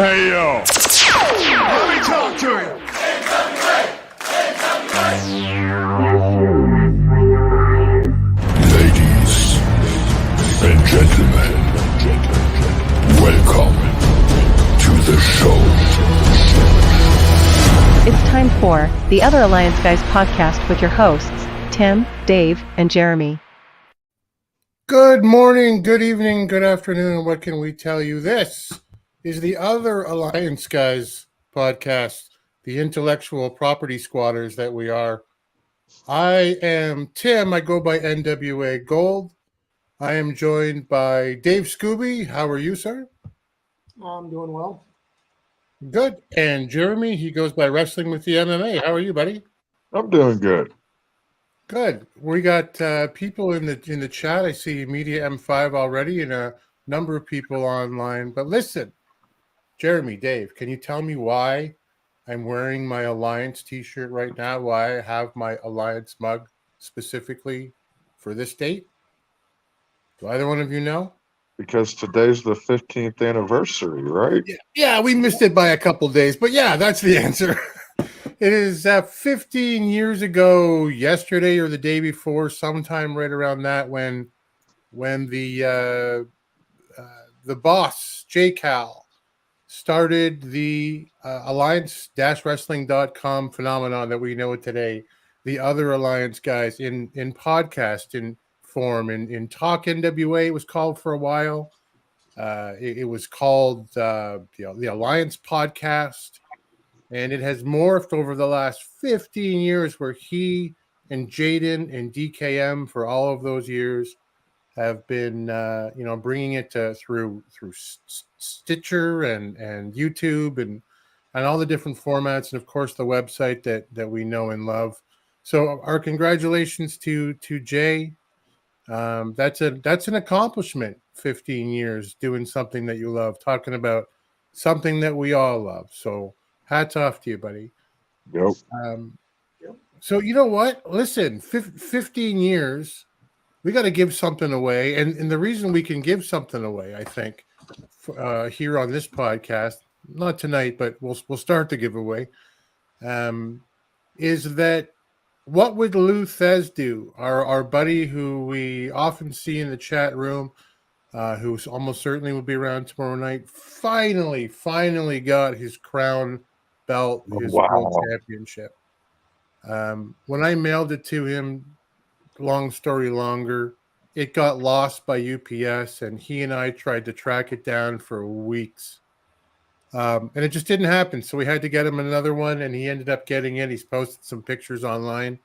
Hey, yo. Let me talk to you. Ladies and gentlemen, welcome to the show. It's time for the Other Alliance Guys podcast with your hosts, Tim, Dave, and Jeremy. Good morning, good evening, good afternoon. What can we tell you? This is the Other Alliance Guys podcast, the intellectual property squatters that we are. I am Tim. I go by NWA Gold. I am joined by Dave Scooby. How are you, sir? I'm doing well. Good. And Jeremy, he goes by Wrestling with the MMA. How are you, buddy? I'm doing good. Good. We got people in the chat. I see Media M5 already and a number of people online. But listen, Jeremy, Dave, can you tell me why I'm wearing my Alliance t-shirt right now? Why I have my Alliance mug specifically for this date? Do either one of you know? Because today's the 15th anniversary, right? Yeah, we missed it by a couple days, but yeah, that's the answer. It is 15 years ago, yesterday or the day before, sometime right around that, when the boss, J. Cal, started the alliance-wrestling.com phenomenon that we know today. The Other Alliance Guys in podcast, in form, in Talk NWA, it was called for a while. It was called the Alliance Podcast. And it has morphed over the last 15 years, where he and Jaden and DKM for all of those years have been, bringing it through Stitcher and YouTube and all the different formats, and of course the website that we know and love. So our congratulations to Jay. That's an accomplishment. 15 years doing something that you love, talking about something that we all love. So hats off to you, buddy. Yep. So you know what? Listen, 15 years, we got to give something away. And the reason we can give something away, I think, here on this podcast, not tonight, but we'll start the giveaway, is that what would Lou Thez do? Our buddy who we often see in the chat room, who almost certainly will be around tomorrow night, finally got his crown belt, his world championship. When I mailed it to him, long story longer, it got lost by UPS, and he and I tried to track it down for weeks. And it just didn't happen. So we had to get him another one, and he ended up getting it. He's posted some pictures online.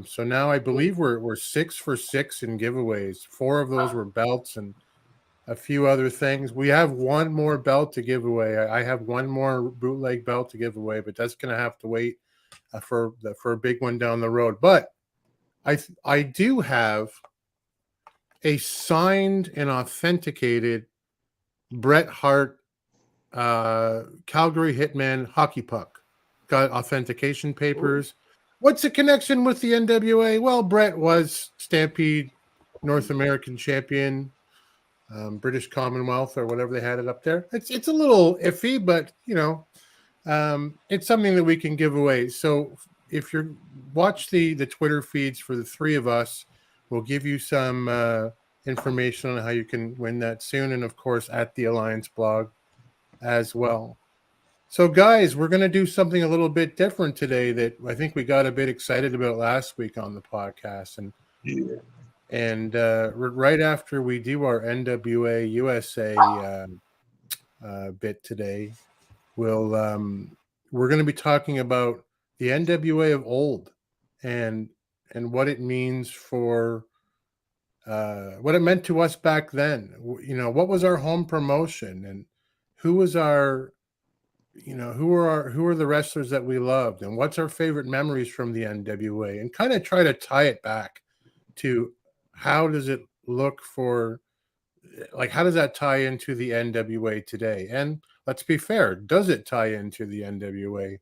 So now I believe we're 6 for 6 in giveaways. 4 of those were belts and a few other things. We have one more belt to give away. I have one more bootleg belt to give away, but that's going to have to wait for a big one down the road. But I do have a signed and authenticated Bret Hart Calgary Hitman hockey puck. Got authentication papers. What's the connection with the NWA? Well, Bret was Stampede North American champion, British Commonwealth, or whatever they had it up there. It's a little iffy, but it's something that we can give away. So if you watch the Twitter feeds for the three of us, we'll give you some information on how you can win that soon, and of course at the Alliance blog as well. So guys, we're going to do something a little bit different today that I think we got a bit excited about last week on the podcast, and right after we do our NWA USA bit today, we're going to be talking about the NWA of old and what it means for what it meant to us back then. You know, what was our home promotion, and who was our, who are the wrestlers that we loved, and what's our favorite memories from the NWA, and kind of try to tie it back to how does it look for, like, how does that tie into the NWA today? And let's be fair, does it tie into the NWA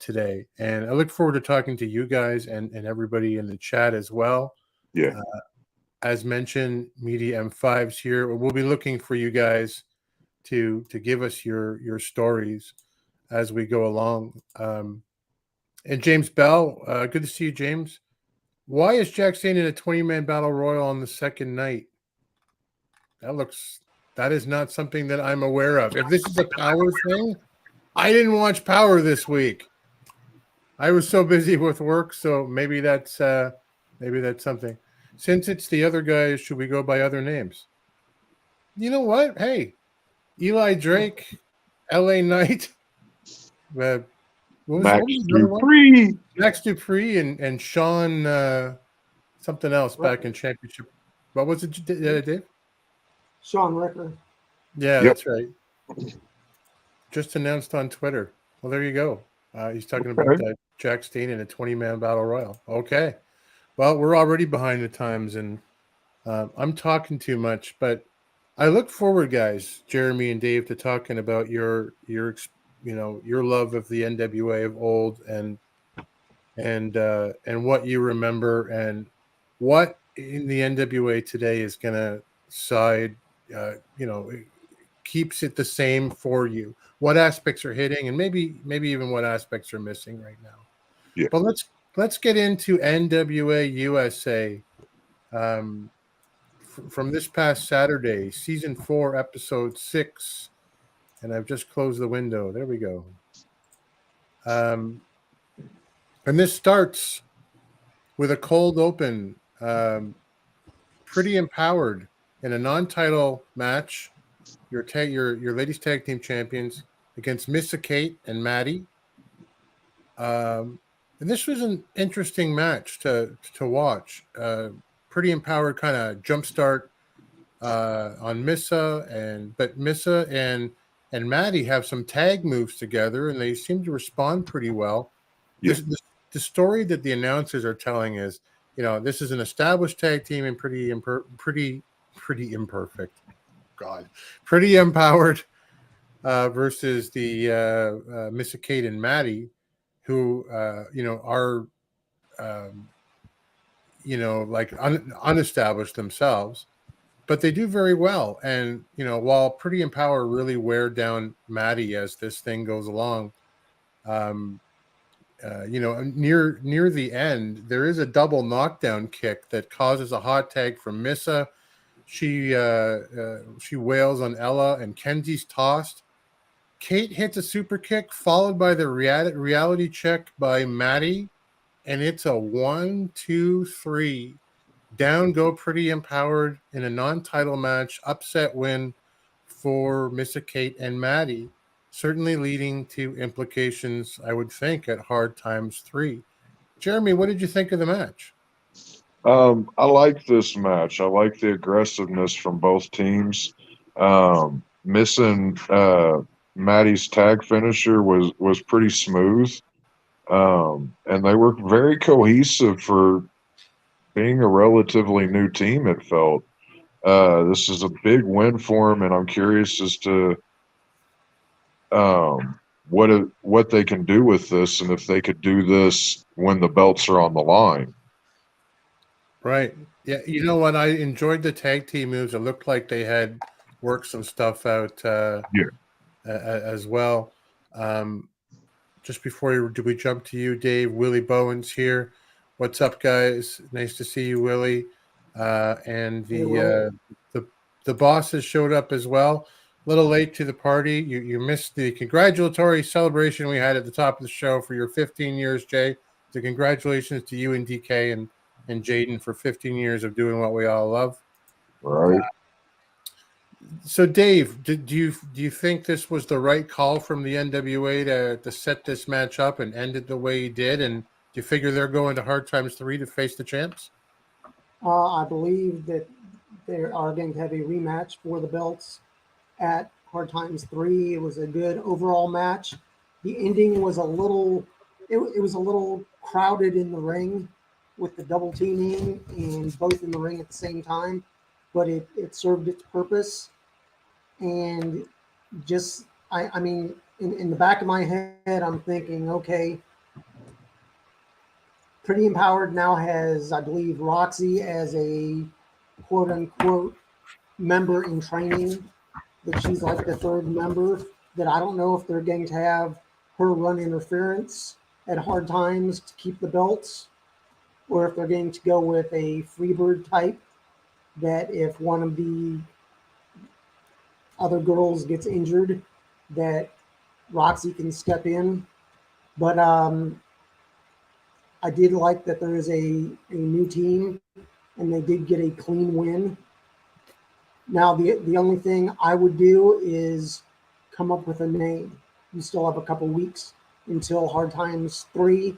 today? And I look forward to talking to you guys and everybody in the chat as well. Yeah. As mentioned, Media M5's here. We'll be looking for you guys to give us your stories as we go along. And James Bell, good to see you, James. Why is Jack staying in a 20-man battle royal on the second night? That is not something that I'm aware of. If this is a Power thing, I didn't watch Power this week. I was so busy with work, so maybe that's something. Since it's the other guys, should we go by other names? You know what? Hey, Eli Drake, L.A. Knight, what was Max the other one? Dupree. Max Dupree and Sean something else back in championship. What was it, Dave? Sean Ricker. Yeah, Yep. That's right. Just announced on Twitter. Well, there you go. He's talking about that Jack Steen in a 20-man battle royal. Okay. Well, we're already behind the times, and I'm talking too much, but I look forward, guys, Jeremy and Dave, to talking about your love of the NWA of old and what you remember and what in the NWA today is going to side, keeps it the same for you. What aspects are hitting, and maybe even what aspects are missing right now. Yeah. But let's get into NWA USA. From this past Saturday, season 4, episode 6, and I've just closed the window. There we go. And this starts with a cold open, pretty empowered in a non-title match. Your ladies tag team champions against Missa Kate and Maddie. And this was an interesting match to watch. Pretty empowered kind of jumpstart on Missa, but Missa and Maddie have some tag moves together, and they seem to respond pretty well. Yeah. The story that the announcers are telling is, this is an established tag team and pretty imperfect. God, pretty empowered versus the Missa Kate and Maddie, who are unestablished themselves, but they do very well. And while Pretty Empower really wear down Maddie as this thing goes along, near the end there is a double knockdown kick that causes a hot tag from Missa. She wails on Ella, and Kenzie's tossed. Kate hits a super kick followed by the reality check by Maddie, and it's a 1, 2, 3. Down go Pretty Empowered in a non-title match. Upset win for Missa Kate and Maddie, certainly leading to implications, I would think, at Hard Times 3. Jeremy, what did you think of the match? I like this match. I like the aggressiveness from both teams. Missing Maddie's tag finisher was pretty smooth. And they were very cohesive for being a relatively new team, it felt. This is a big win for them, and I'm curious as to what they can do with this, and if they could do this when the belts are on the line. Right. Yeah, you know what? I enjoyed the tag team moves. It looked like they had worked some stuff out as well. Just before we jump to you, Dave, Willie Bowen's here. What's up, guys? Nice to see you, Willie. And the bosses showed up as well. A little late to the party. You missed the congratulatory celebration we had at the top of the show for your 15 years, Jay. So congratulations to you and DK and Jaden for 15 years of doing what we all love. Right. So, Dave, do you think this was the right call from the NWA to set this match up and end it the way he did? And do you figure they're going to Hard Times 3 to face the champs? I believe that they are going to have a rematch for the belts at Hard Times 3. It was a good overall match. The ending was a little crowded in the ring with the double teaming and both in the ring at the same time, but it served its purpose. And just, I mean, in the back of my head, I'm thinking, okay, Pretty Empowered now has, I believe, Roxy as a quote unquote member in training. that she's like the third member, that I don't know if they're going to have her run interference at hard times to keep the belts, or if they're going to go with a freebird type, that if one of the other girls gets injured, that Roxy can step in. But I did like that there is a new team, and they did get a clean win. Now, the only thing I would do is come up with a name. You still have a couple weeks until Hard Times 3.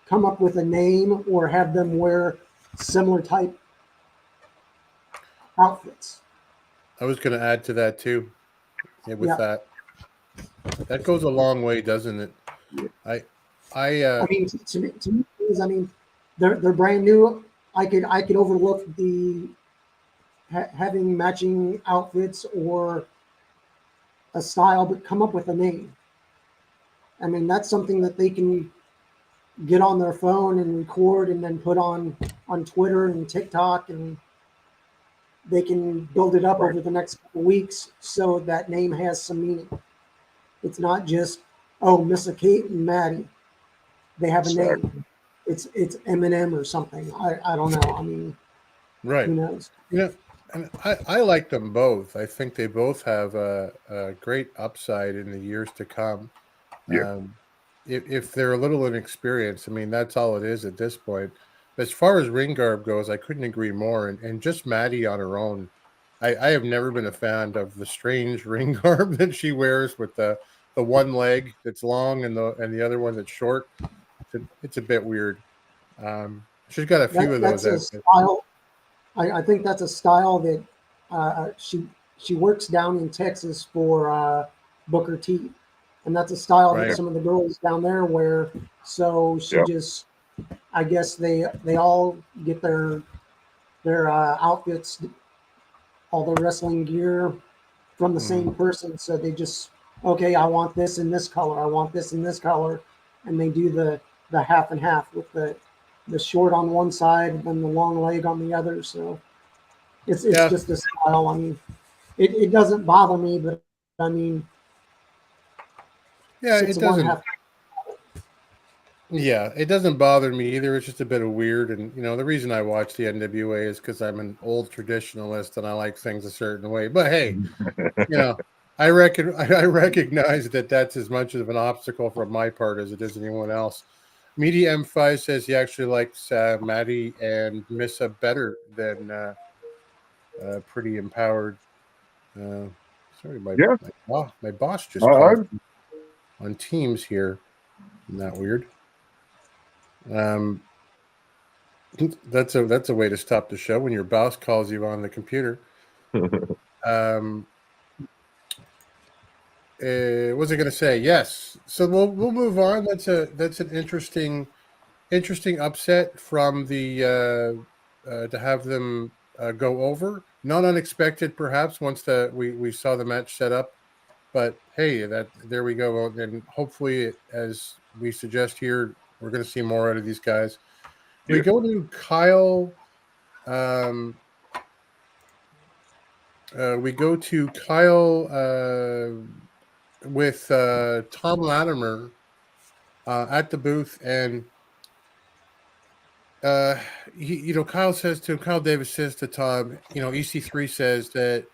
Come up with a name or have them wear similar type outfits. I was going to add to that too. Yeah, with Yeah. that goes a long way, doesn't it? I mean, to me, I mean, they're brand new. I could overlook the having matching outfits or a style, but come up with a name. I mean, that's something that they can get on their phone and record and then put on Twitter and TikTok, and they can build it up over the next couple weeks so that name has some meaning. It's not just, oh, Missa Kate and Maddie. They have a name. It's Eminem or something. I don't know. I mean, right. Who knows? Yeah, and I like them both. I think they both have a great upside in the years to come. Yeah. If they're a little inexperienced, I mean, that's all it is at this point. As far as ring garb goes, I couldn't agree more. And just Maddie on her own, I have never been a fan of the strange ring garb that she wears with the one leg that's long and the other one that's short. It's a bit weird. She's got a few of those. That's a style. I think that's a style that she works down in Texas for Booker T, and that's a style that some of the girls down there wear. So she just, I guess they all get their outfits, all their wrestling gear from the same person. So they just, okay, I want this in this color. I want this in this color, and they do the half and half with the short on one side and then the long leg on the other. So it's just a style. I mean, it doesn't bother me, but I mean, it doesn't. Yeah, it doesn't bother me either. It's just a bit of weird. And, the reason I watch the NWA is because I'm an old traditionalist and I like things a certain way. But hey, I recognize that that's as much of an obstacle from my part as it is anyone else. Media M5 says he actually likes Maddie and Missa better than Pretty Empowered. Sorry, my boss just called on Teams here. Isn't that weird? That's a way to stop the show when your boss calls you on the computer. What was I going to say? Yes. So we'll move on. That's an interesting upset from the to have them go over. Not unexpected, perhaps, once we saw the match set up. But hey, there we go. And hopefully, as we suggest here, we're going to see more out of these guys. We go to Kyle. With Tom Latimer at the booth, and Kyle Davis says to Tom, EC3 says that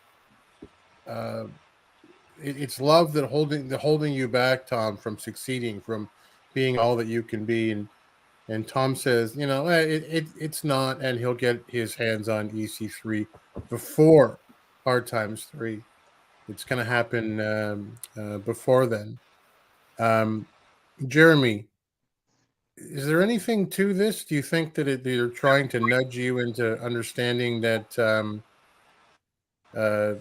it's love that holding you back, Tom, from succeeding, from being all that you can be, and Tom says, it's not, and he'll get his hands on EC3 before Hard Times 3. It's going to happen before then. Jeremy, is there anything to this? Do you think that they're trying to nudge you into understanding that,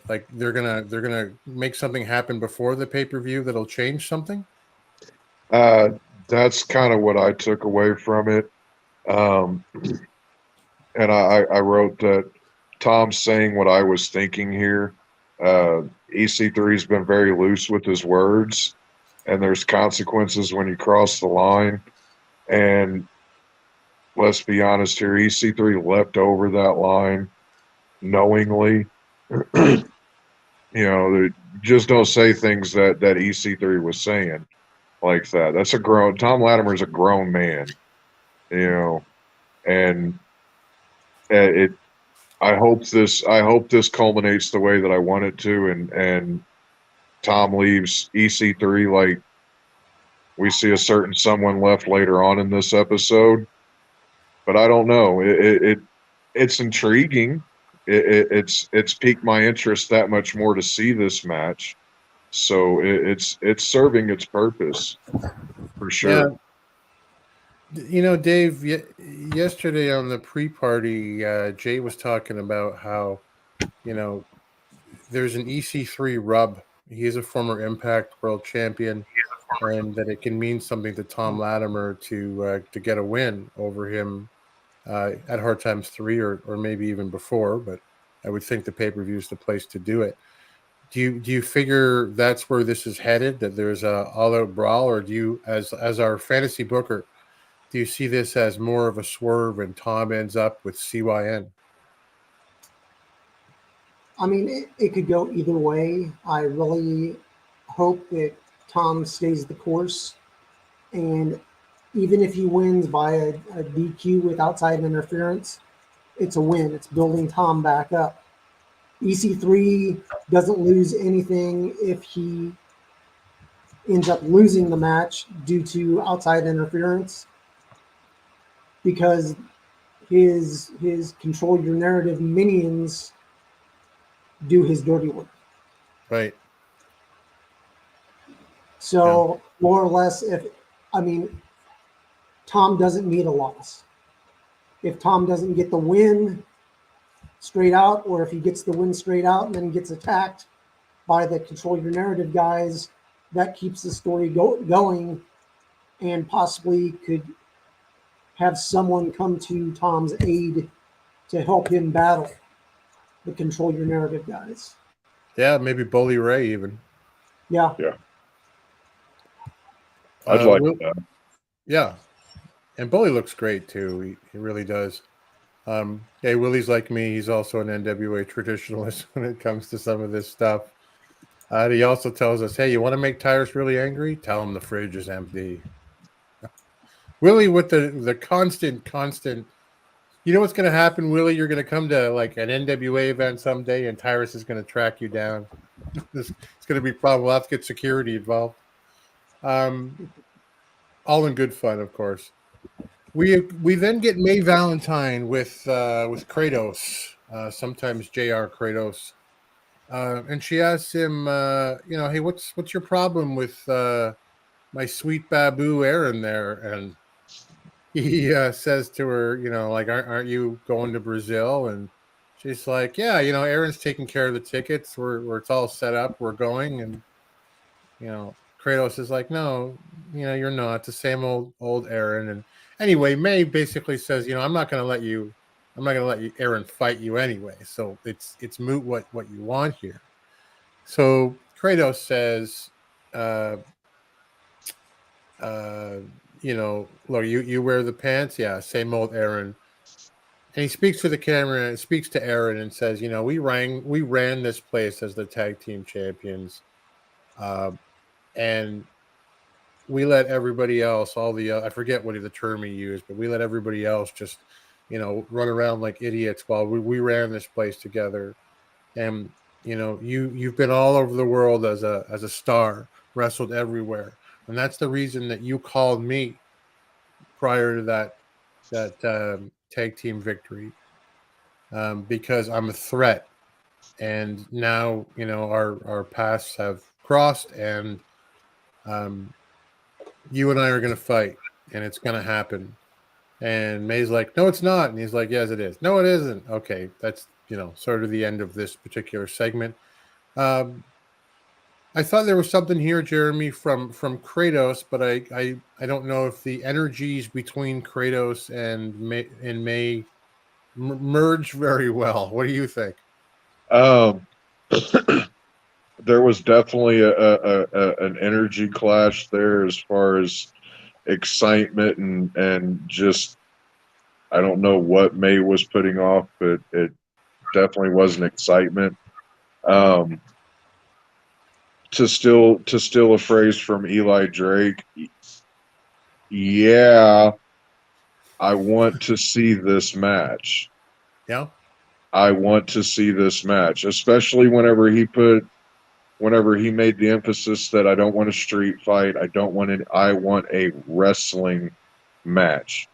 like they're gonna make something happen before the pay-per-view that'll change something? That's kind of what I took away from it. And I wrote that Tom's saying what I was thinking here. EC3's been very loose with his words, and there's consequences when you cross the line. And let's be honest here, EC3 leapt over that line knowingly. You know, just don't say things that EC3 was saying like that. That's a grown. Tom Latimer's a grown man. You know, and it. I hope this culminates the way that I want it to, and Tom leaves EC3 like we see a certain someone left later on in this episode. But I don't know. It's intriguing. It's piqued my interest that much more to see this match. So it's serving its purpose for Yeah, sure. Dave. Yesterday on the pre-party, Jay was talking about how there's an EC3 rub. He is a former Impact World Champion, and that it can mean something to Tom Latimer to get a win over him at Hard Times 3 or maybe even before. But I would think the pay-per-view is the place to do it. Do you figure that's where this is headed? That there's a all-out brawl, or do you, as our fantasy booker, do you see this as more of a swerve and Tom ends up with CYN? I mean, it could go either way. I really hope that Tom stays the course, and even if he wins by a DQ with outside interference, it's a win. It's building Tom back up. EC3 doesn't lose anything if he ends up losing the match due to outside interference, because his control your narrative minions do his dirty work. Right. So more or less, Tom doesn't need a loss. If Tom doesn't get the win straight out, or if he gets the win straight out and then gets attacked by the control your narrative guys, that keeps the story going, and possibly could have someone come to Tom's aid to help him battle the control your narrative guys. Yeah, maybe Bully Ray even. Yeah. I'd like that. Yeah. And Bully looks great too. He really does. Hey, Willie's like me. He's also an NWA traditionalist when it comes to some of this stuff. He also tells us, hey, you want to make Tyrus really angry? Tell him the fridge is empty. Willie with the constant. You know what's going to happen, Willie? You're going to come to like an NWA event someday, and Tyrus is going to track you down. It's going to be a problem. We'll have to get security involved. All in good fun, of course. We then get May Valentine with Kratos, sometimes Jr. Kratos, and she asks him, hey, what's your problem with my sweet babu Aaron there? And he says to her, like, aren't you going to Brazil? And she's like, yeah, Aaron's taking care of the tickets. It's all set up. We're going. And, Kratos is like, no, you're not. It's the same old Aaron. And anyway, May basically says, I'm not going to let you Aaron fight you anyway. So it's moot what you want here. So Kratos says, look, you wear the pants. Yeah. Same old Aaron. And he speaks to the camera and speaks to Aaron and says, we ran this place as the tag team champions. And we let everybody else, I forget what the term he used, but we let everybody else just, run around like idiots while we ran this place together. And, you've been all over the world as a star, wrestled everywhere. And that's the reason that you called me prior to that tag team victory, because I'm a threat. And now, our paths have crossed, and you and I are going to fight, and it's going to happen. And May's like, no, it's not. And he's like, yes, it is. No, it isn't. Okay. That's, sort of the end of this particular segment. I thought there was something here, Jeremy, from Kratos, but I don't know if the energies between Kratos and May merge very well. What do you think? There was definitely an energy clash there as far as excitement and just, I don't know what May was putting off, but it definitely wasn't excitement. to steal a phrase from Eli Drake, yeah, I want to see this match. Yeah. I want to see this match, especially whenever he made the emphasis that I don't want a street fight. I want a wrestling match.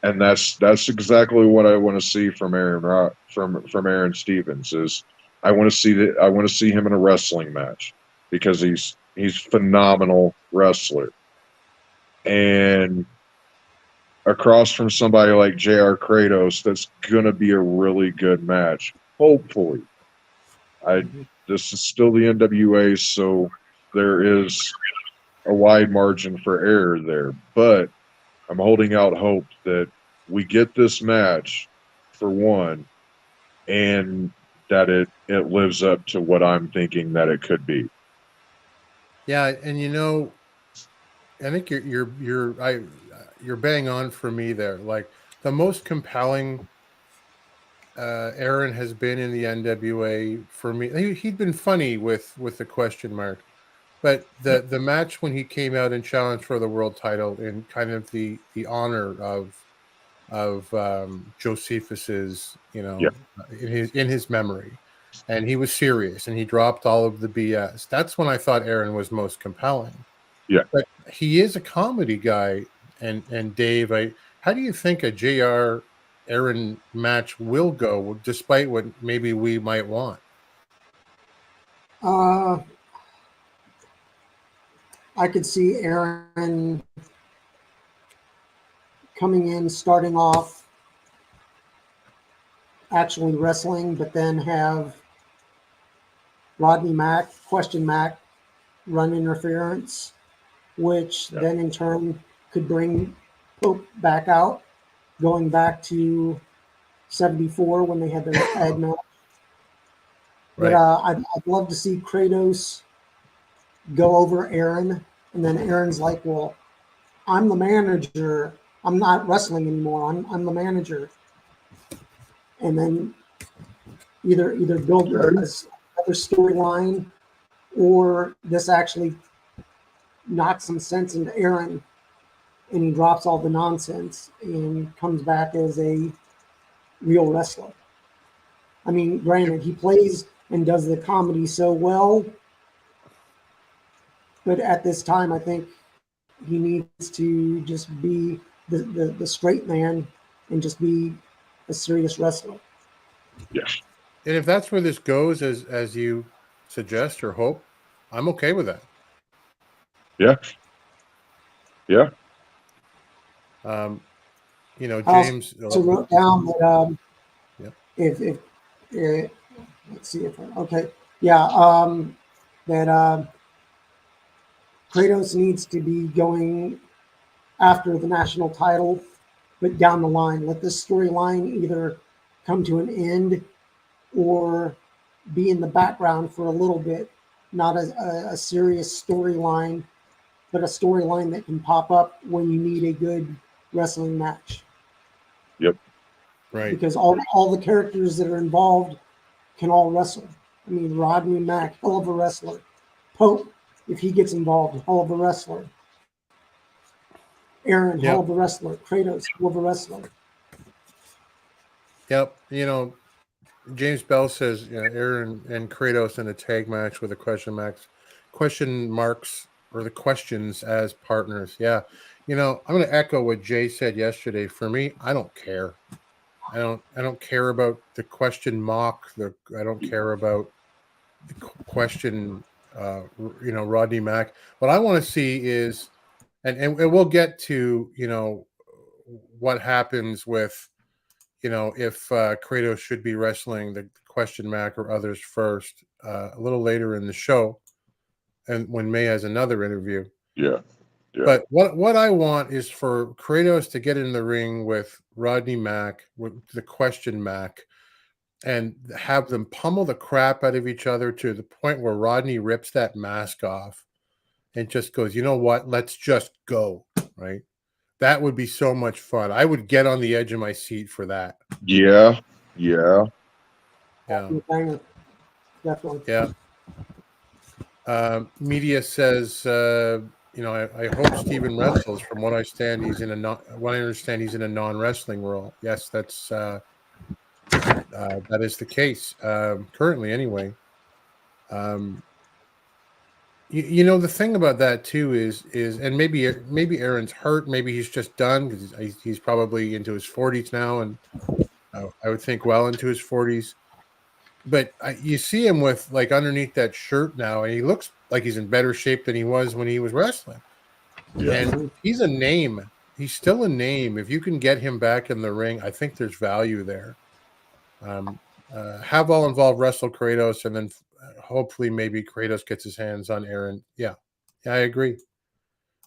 And that's exactly what I want to see from Aaron Stevens. Is I want to see him in a wrestling match because he's phenomenal wrestler. And across from somebody like JR Kratos, that's gonna be a really good match. Hopefully. This is still the NWA, so there is a wide margin for error there. But I'm holding out hope that we get this match for one, and that it lives up to what I'm thinking that it could be. Yeah, and I think you're bang on for me there. Like the most compelling Aaron has been in the NWA for me. He'd been funny with the question mark, but the match when he came out and challenged for the world title in kind of the honor of Josephus's, in his memory, and he was serious and he dropped all of the BS. That's when I thought Aaron was most compelling. Yeah, but he is a comedy guy, and Dave, how do you think a JR Aaron match will go, despite what maybe we might want? I could see Aaron coming in, starting off actually wrestling, but then have Rodney Mack, Question Mack, run interference, which then in turn could bring Pope back out, going back to 74 when they had their ad match. Right. But I'd love to see Kratos go over Aaron, and then Aaron's like, well, I'm the manager. I'm not wrestling anymore. I'm the manager. And then either build another storyline, or this actually knocks some sense into Aaron and he drops all the nonsense and comes back as a real wrestler. I mean, granted, he plays and does the comedy so well, but at this time, I think he needs to just be the straight man and just be a serious wrestler. Yes. And if that's where this goes, as you suggest or hope, I'm okay with that. Yeah. Yeah. James. I also wrote down that Yeah. if let's see if that Kratos needs to be going after the national title, but down the line. Let this storyline either come to an end or be in the background for a little bit, not a serious storyline, but a storyline that can pop up when you need a good wrestling match. Yep. Right. Because all the characters that are involved can all wrestle. I mean, Rodney Mack, hell of a wrestler. Pope, if he gets involved, hell of a wrestler. Aaron, hell of a wrestler. Kratos, hell of a wrestler. Yep. James Bell says Aaron and Kratos in a tag match with the question marks or the questions as partners. Yeah. I'm going to echo what Jay said yesterday. For me, I don't care. I don't care about the question mock. I don't care about the question. Rodney Mack. What I want to see is, and we'll get to what happens with if Kratos should be wrestling the question Mac or others first a little later in the show, and when May has another interview. Yeah. But what I want is for Kratos to get in the ring with Rodney Mack, with the question Mac, and have them pummel the crap out of each other to the point where Rodney rips that mask off and just goes, you know what? Let's just go, right? That would be so much fun. I would get on the edge of my seat for that. Yeah. Definitely. Yeah. Media says, I hope Steven wrestles. From what I understand, he's in a non-wrestling role. Yes, that's that is the case currently, anyway. The thing about that too is, and maybe Aaron's hurt, maybe he's just done because he's probably into his 40s now, and I would think well into his 40s. But you see him with like underneath that shirt now, and he looks like he's in better shape than he was when he was wrestling. Yeah. And he's a name. He's still a name. If you can get him back in the ring, I think there's value there. Have all involved wrestle Kratos, and then hopefully maybe Kratos gets his hands on Aaron. Yeah, I agree.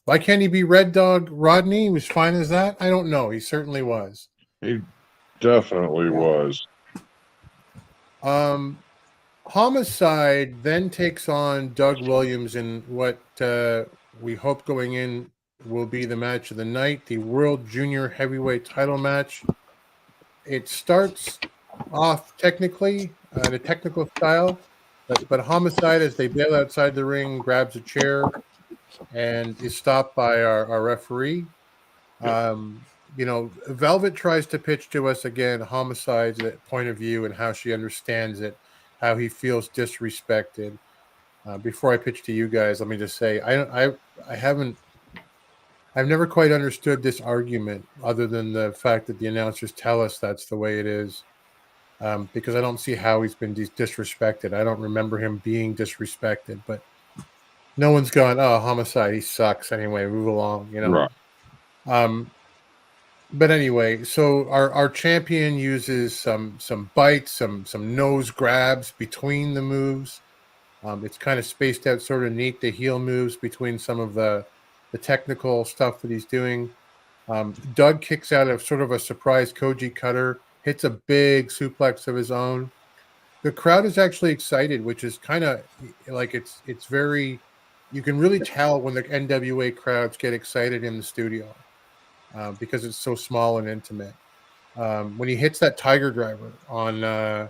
Why can't he be Red Dog Rodney? He was fine as that? I don't know. He certainly was. He definitely was. Homicide then takes on Doug Williams in what we hope going in will be the match of the night, the World Junior Heavyweight title match. It starts off technically in a technical style, but Homicide, as they bail outside the ring, grabs a chair and is stopped by our referee. Velvet tries to pitch to us again Homicide's point of view and how she understands it, how he feels disrespected. Before I pitch to you guys, let me just say I've never quite understood this argument, other than the fact that the announcers tell us that's the way it is, because I don't see how he's been disrespected. I don't remember him being disrespected, but no one's gone, oh, Homicide, he sucks anyway, move along, Right. But anyway, so our champion uses some bites, some nose grabs between the moves. It's kind of spaced out, sort of neat, the heel moves between some of the technical stuff that he's doing. Doug kicks out of sort of a surprise Koji cutter, hits a big suplex of his own. The crowd is actually excited, which is kind of like it's very, you can really tell when the NWA crowds get excited in the studio. Because it's so small and intimate. When he hits that Tiger Driver on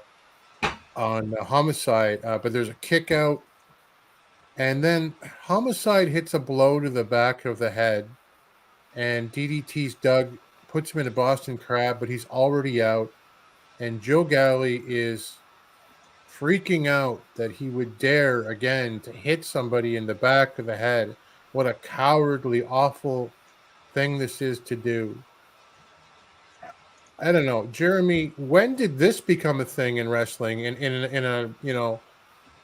Homicide, but there's a kick out, and then Homicide hits a blow to the back of the head, and DDT's Doug, puts him in a Boston Crab, but he's already out, and Joe Galley is freaking out that he would dare again to hit somebody in the back of the head. What a cowardly, awful thing this is to do. I don't know, Jeremy, when did this become a thing in wrestling, in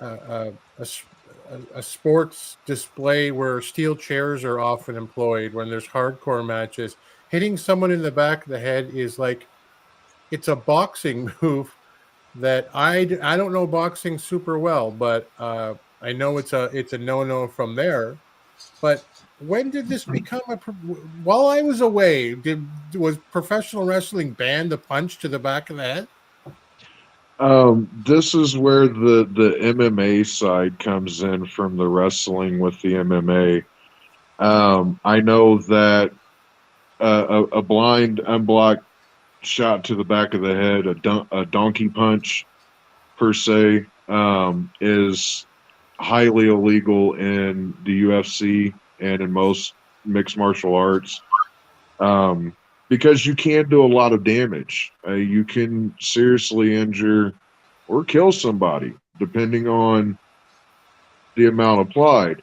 a sports display where steel chairs are often employed when there's hardcore matches? Hitting someone in the back of the head is like, it's a boxing move that I don't know boxing super well, but I know it's a no-no from there. But when did this become while I was away, was professional wrestling banned to punch to the back of the head? This is where the MMA side comes in from the wrestling with the MMA. I know that a blind, unblocked shot to the back of the head, a donkey punch per se, is highly illegal in the UFC and in most mixed martial arts, because you can do a lot of damage. You can seriously injure or kill somebody, depending on the amount applied.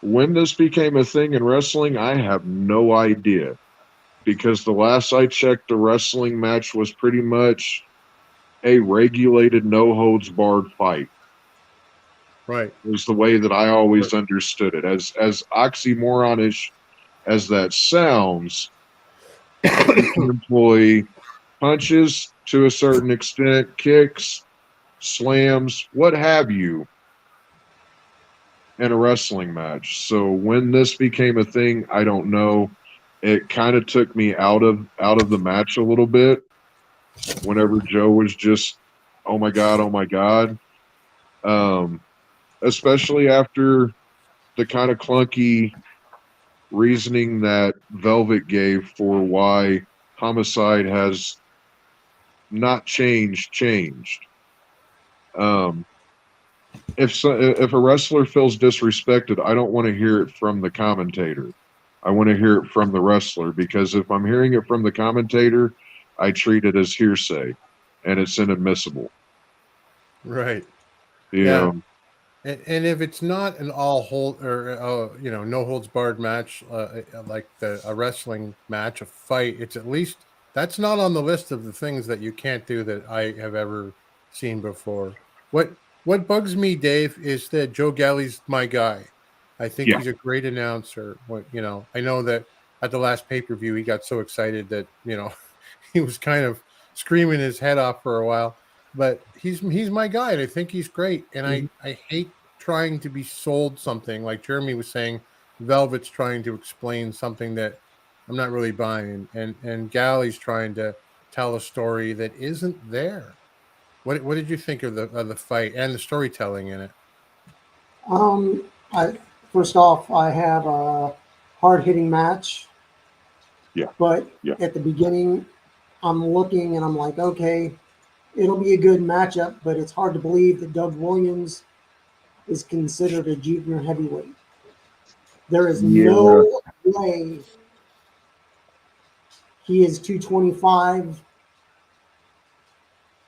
When this became a thing in wrestling, I have no idea, because the last I checked, the wrestling match was pretty much a regulated, no-holds-barred fight. Right. It was the way that I always understood it. As oxymoronish as that sounds, you can employ punches to a certain extent, kicks, slams, what have you, in a wrestling match. So when this became a thing, I don't know. It kind of took me out of the match a little bit. Whenever Joe was just, oh my God. Especially after the kind of clunky reasoning that Velvet gave for why Homicide has not changed. if a wrestler feels disrespected, I don't want to hear it from the commentator. I want to hear it from the wrestler, because if I'm hearing it from the commentator, I treat it as hearsay, and it's inadmissible. Right. You Yeah. know, And if it's not an all hold or no holds barred match, like a wrestling match, a fight, it's at least that's not on the list of the things that you can't do that I have ever seen before. What bugs me, Dave, is that Joe Galli's my guy. I think Yeah. he's a great announcer. I know that at the last pay-per-view he got so excited that he was kind of screaming his head off for a while. But he's my guy, and I think he's great. And I hate trying to be sold something like Jeremy was saying. Velvet's trying to explain something that I'm not really buying, and Gally's trying to tell a story that isn't there. What did you think of the fight and the storytelling in it? I first off, I have a hard hitting match. Yeah. But Yeah. at the beginning, I'm looking and I'm like, okay, it'll be a good matchup, but it's hard to believe that Doug Williams is considered a junior heavyweight. There is no way he is 225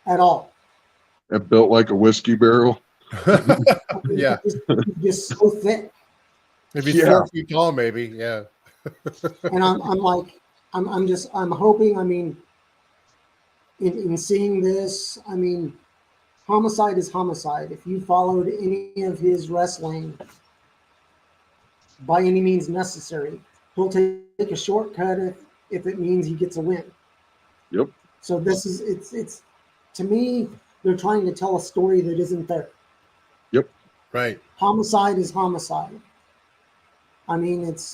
at all. and built like a whiskey barrel. Yeah. He's just so thick. If he's Yeah. 4 feet tall, maybe. Yeah. And I'm like, I'm hoping, I mean, in seeing this, I mean, Homicide is Homicide. If you followed any of his wrestling by any means necessary, he'll take a shortcut if it means he gets a win. Yep. So this is it's to me, they're trying to tell a story that isn't there. Yep. Right. Homicide is Homicide. I mean, it's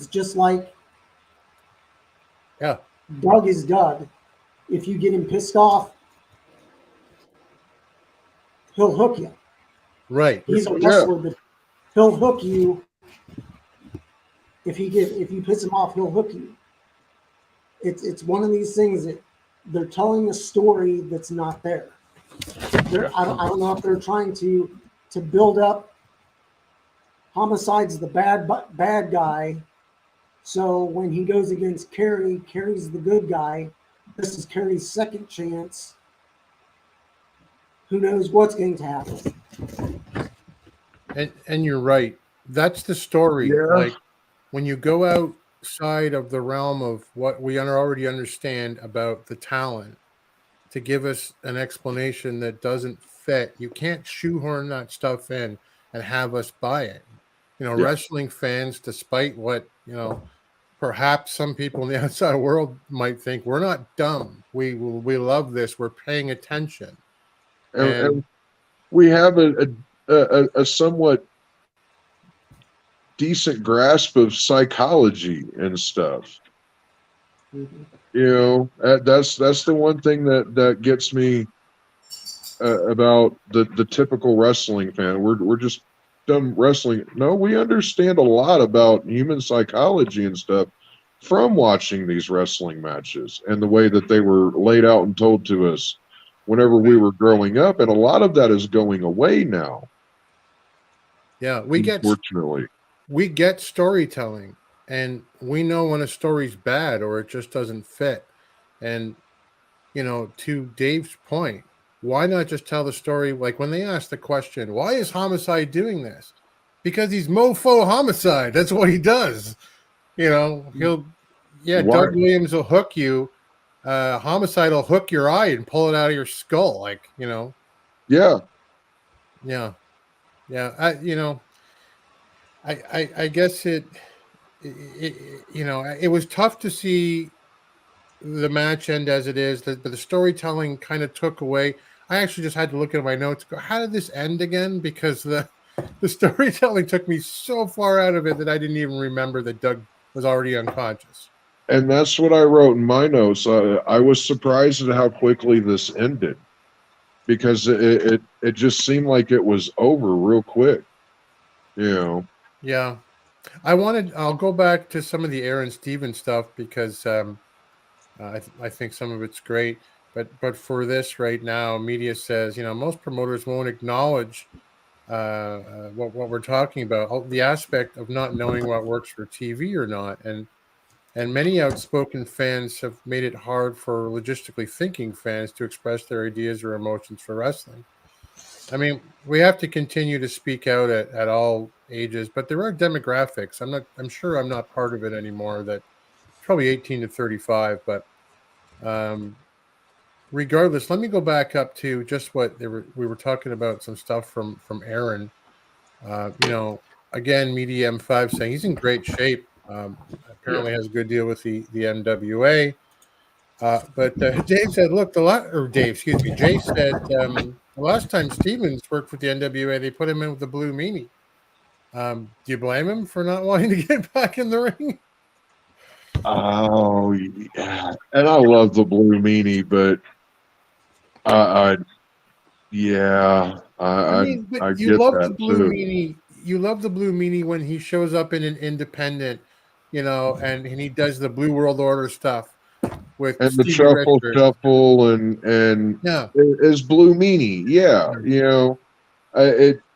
just like Doug is Doug. If you get him pissed off, he'll hook you. Right. He's a wrestler, but he'll hook you. If you piss him off, he'll hook you. It's one of these things that they're telling a story that's not there. I don't know if they're trying to build up Homicide's the bad guy. So when he goes against Kerry's the good guy. This is Kerry's second chance. Who knows what's going to happen? And you're right. That's the story. Yeah. Like when you go outside of the realm of what we already understand about the talent, to give us an explanation that doesn't fit, you can't shoehorn that stuff in and have us buy it. Wrestling fans, despite what, perhaps some people in the outside world might think, we're not dumb. We love this. We're paying attention. And we have a somewhat decent grasp of psychology and stuff. Mm-hmm. That's the one thing that gets me about the typical wrestling fan. We're just dumb wrestling. No, we understand a lot about human psychology and stuff from watching these wrestling matches and the way that they were laid out and told to us whenever we were growing up, and a lot of that is going away now. Yeah, unfortunately, we get storytelling, and we know when a story's bad or it just doesn't fit. And to Dave's point, why not just tell the story? Like when they ask the question, why is Homicide doing this? Because he's mofo Homicide. That's what he does. Doug Williams will hook you. Homicide will hook your eye and pull it out of your skull. Yeah. I guess it was tough to see the match end as it is, but the storytelling kind of took away. I actually just had to look at my notes, go, how did this end again? Because the storytelling took me so far out of it that I didn't even remember that Doug was already unconscious. And that's what I wrote in my notes. I was surprised at how quickly this ended, because it just seemed like it was over real quick. Yeah. I'll go back to some of the Aaron Stevens stuff because I think some of it's great. but for this right now, media says, most promoters won't acknowledge what we're talking about, the aspect of not knowing what works for TV or not, and many outspoken fans have made it hard for logistically thinking fans to express their ideas or emotions for wrestling. I mean, we have to continue to speak out at all ages, but there are demographics. I'm sure I'm not part of it anymore. That probably 18 to 35, but regardless, let me go back up to just what we were talking about, some stuff from Aaron. Again, Media M5 saying he's in great shape. Apparently has a good deal with the NWA. But Dave said, look, Jay said the last time Stevens worked with the NWA, they put him in with the blue meanie. Do you blame him for not wanting to get back in the ring? Oh, yeah. And I love the blue meanie, but I You get love the that blue too. meanie. You love the blue meanie when he shows up in an independent, and he does the Blue World Order stuff with And the Stevie Richards. shuffle and Yeah. is blue meanie. Yeah,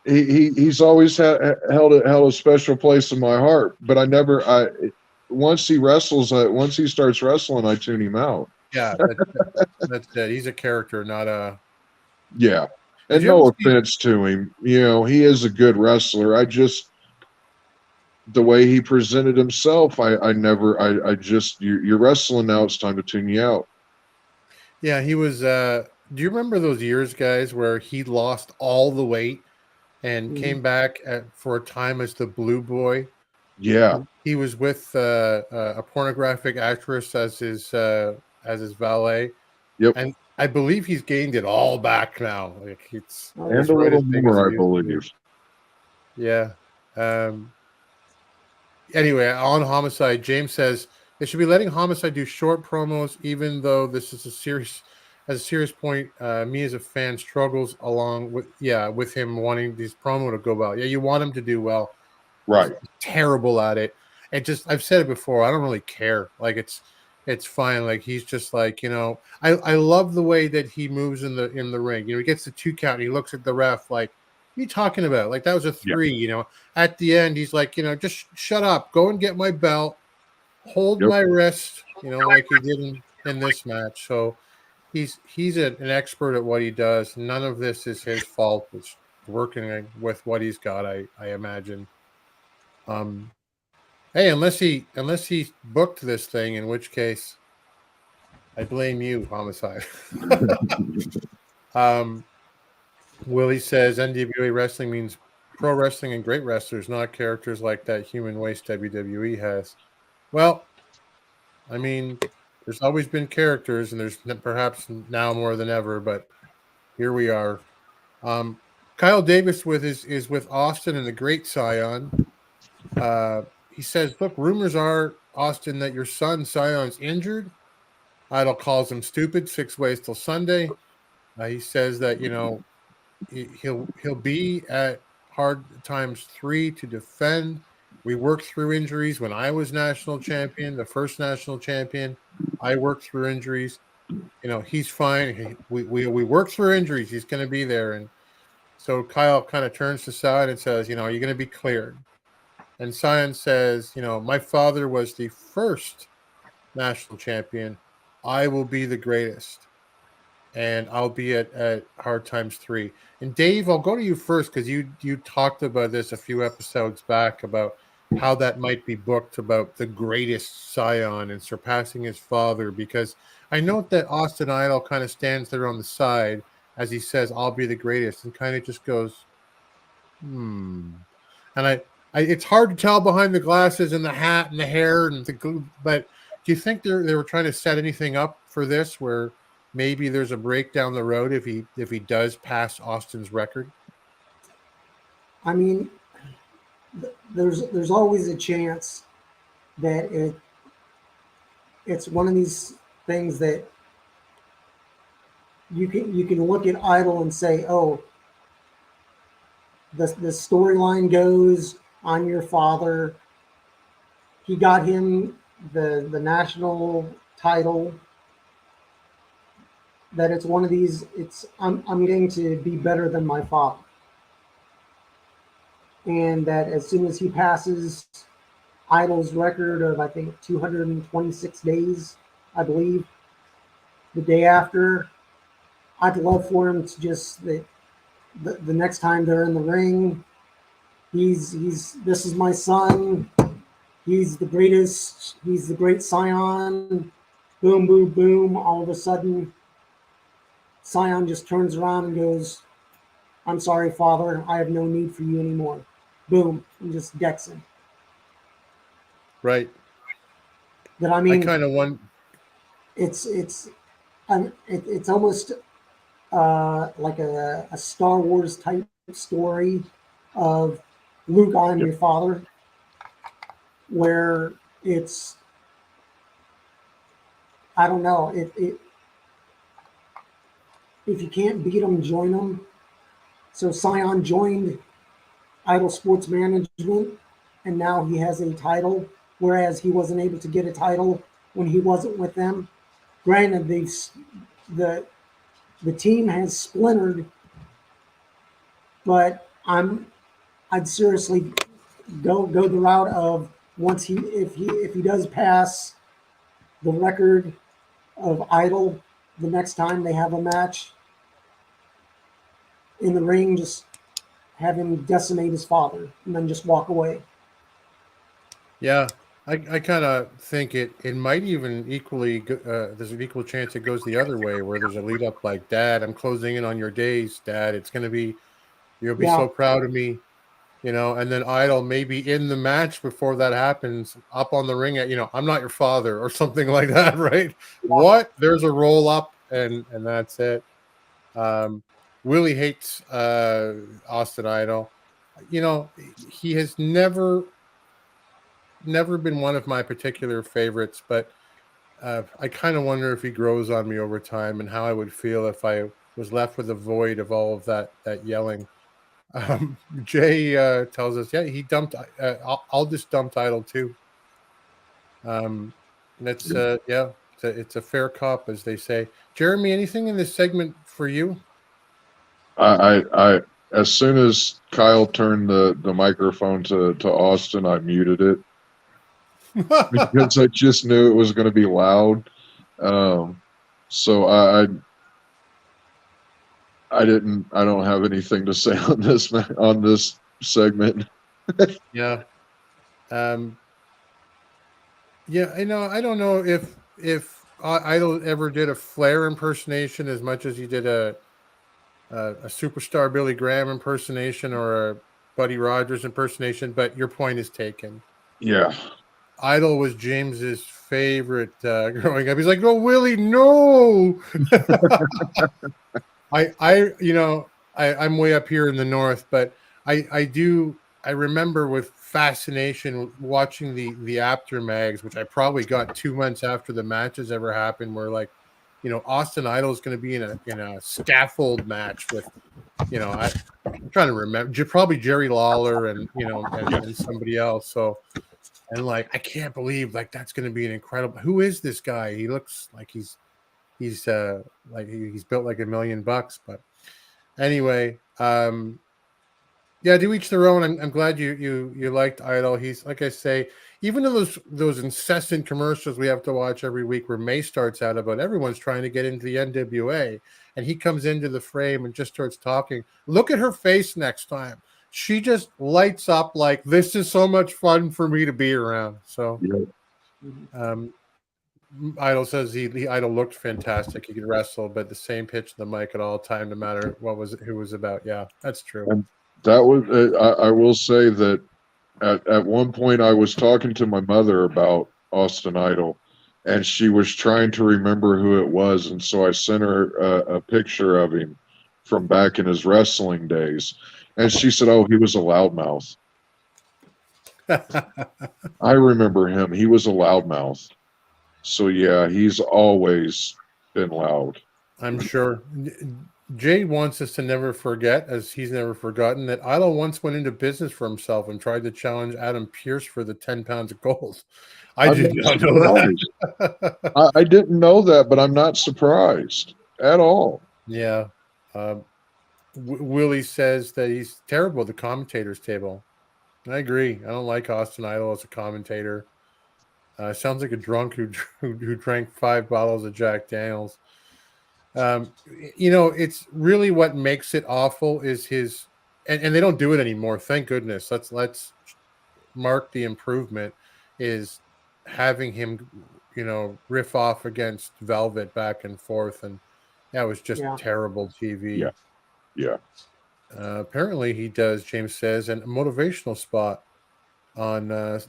he's always held a special place in my heart. But once he starts wrestling, I tune him out. Yeah, that's it. He's a character, not a. Yeah, Did and you ever no see? offense to him, he is a good wrestler. The way he presented himself, you're wrestling now. It's time to tune you out. Yeah, he was. Do you remember those years, guys, where he lost all the weight and came back for a time as the Blue Boy? Yeah, He was with a pornographic actress as his valet. yep, And I believe he's gained it all back now. Like and a little more, I believe. Yeah. Anyway, on Homicide, James says they should be letting Homicide do short promos, even though this is a serious point. Me as a fan struggles along with him wanting this promo to go well. Yeah, you want him to do well. Right. He's terrible at it. I've said it before. I don't really care. Like it's fine. Like he's just like, I love the way that he moves in the ring. He gets the 2 count and he looks at the ref like, what are you talking about? Like that was a 3, At the end, he's like, just shut up, go and get my belt, hold my wrist, like he did in this match. So he's an expert at what he does. None of this is his fault. It's working with what he's got, I imagine. Hey, unless he booked this thing, in which case I blame you, Homicide. Willie says NWA wrestling means pro wrestling and great wrestlers, not characters like that human waste WWE has. Well, I mean, there's always been characters, and there's perhaps now more than ever, but here we are. Kyle Davis is with Austin and the Great Scion. He says, look, rumors are, Austin, that your son Scion's injured. Idol calls him stupid. 6 ways till Sunday. He says that, he'll be at Hard Times 3 to defend. We worked through injuries when I was national champion, the first national champion. I worked through injuries. He's fine. We worked through injuries. He's going to be there. And so Kyle kind of turns to Scion and says, are you going to be cleared? And Scion says, my father was the first national champion. I will be the greatest. And I'll be at Hard Times 3. And Dave, I'll go to you first because you talked about this a few episodes back about how that might be booked, about the greatest Scion and surpassing his father, because I note that Austin Idol kind of stands there on the side as he says, I'll be the greatest, and kind of just goes, And it's hard to tell behind the glasses and the hat and the hair but do you think they were trying to set anything up for this where maybe there's a break down the road if he does pass Austin's record? I mean, there's always a chance that it's one of these things that you can look at Idol and say, oh, the storyline goes on your father. He got him the national title that it's one of these. I'm getting to be better than my father, and that as soon as he passes Idol's record of I think 226 days, I believe, the day after, I'd love for him to just the next time they're in the ring, he's this is my son. He's the greatest. He's the great Scion. Boom, boom, boom. All of a sudden, Scion just turns around and goes, "I'm sorry, Father. I have no need for you anymore." Boom, and just decks him. Right. That I mean, I kind of want. it's almost like a Star Wars type story of Luke, I'm your father, where it's, I don't know, if you can't beat them, join them. So Scion joined Idol Sports Management, and now he has a title, whereas he wasn't able to get a title when he wasn't with them. Granted, the team has splintered, but I'd seriously go the route of once if he does pass the record of Idol the next time they have a match in the ring, just have him decimate his father and then just walk away. Yeah, I kind of think it might even equally there's an equal chance it goes the other way, where there's a lead up like, "Dad, I'm closing in on your days, Dad. It's gonna be, you'll be so proud of me," and then Idol maybe in the match before that happens, up on the ring at, "I'm not your father," or something like that, right? What? There's a roll up and that's it. Willie hates Austin Idol. He has never been one of my particular favorites, but I kind of wonder if he grows on me over time and how I would feel if I was left with a void of all of that yelling. Jay tells us, yeah, he dumped. I'll just dump Idol too. And it's it's a fair cop, as they say. Jeremy, anything in this segment for you? I as soon as Kyle turned the microphone to Austin, I muted it because I just knew it was going to be loud. So I don't have anything to say on this segment. Yeah. Yeah, I don't know if Idol ever did a Flair impersonation as much as he did a superstar Billy Graham impersonation or a Buddy Rogers impersonation, but your point is taken. Yeah. Idol was James's favorite growing up. He's like, "No, Willie, no." I'm way up here in the north, but I remember with fascination watching the after mags, which I probably got 2 months after the matches ever happened, where like, Austin Idol is going to be in a scaffold match with, I'm trying to remember, probably Jerry Lawler and and somebody else. So, and like, I can't believe like that's going to be an incredible. Who is this guy? He looks like he's built like $1 million, but anyway, yeah, to each their own. I'm glad you liked Idol. He's, like I say, even though those incessant commercials we have to watch every week where May starts out about everyone's trying to get into the NWA, and he comes into the frame and just starts talking. Look at her face next time. She just lights up like, this is so much fun for me to be around. So, Idol says Idol looked fantastic. He could wrestle, but the same pitch the mic at all time, no matter who was about. Yeah, that's true. And that was, I will say that at one point I was talking to my mother about Austin Idol, and she was trying to remember who it was, and so I sent her a picture of him from back in his wrestling days, and she said, "Oh, he was a loudmouth." I remember him. He was a loudmouth. So yeah, he's always been loud. I'm sure. Jay wants us to never forget, as he's never forgotten, that Idol once went into business for himself and tried to challenge Adam Pearce for the 10 pounds of gold. I did not know that. I didn't know that, but I'm not surprised. at all. Yeah. Willie says that he's terrible at the commentators table. I agree. I don't like Austin Idol as a commentator. Sounds like a drunk who drank 5 bottles of Jack Daniels. It's really what makes it awful is his, and they don't do it anymore. Thank goodness. Let's mark the improvement is having him, riff off against Velvet back and forth, and that was just terrible TV. Yeah. Apparently, he does. James says, and a motivational spot on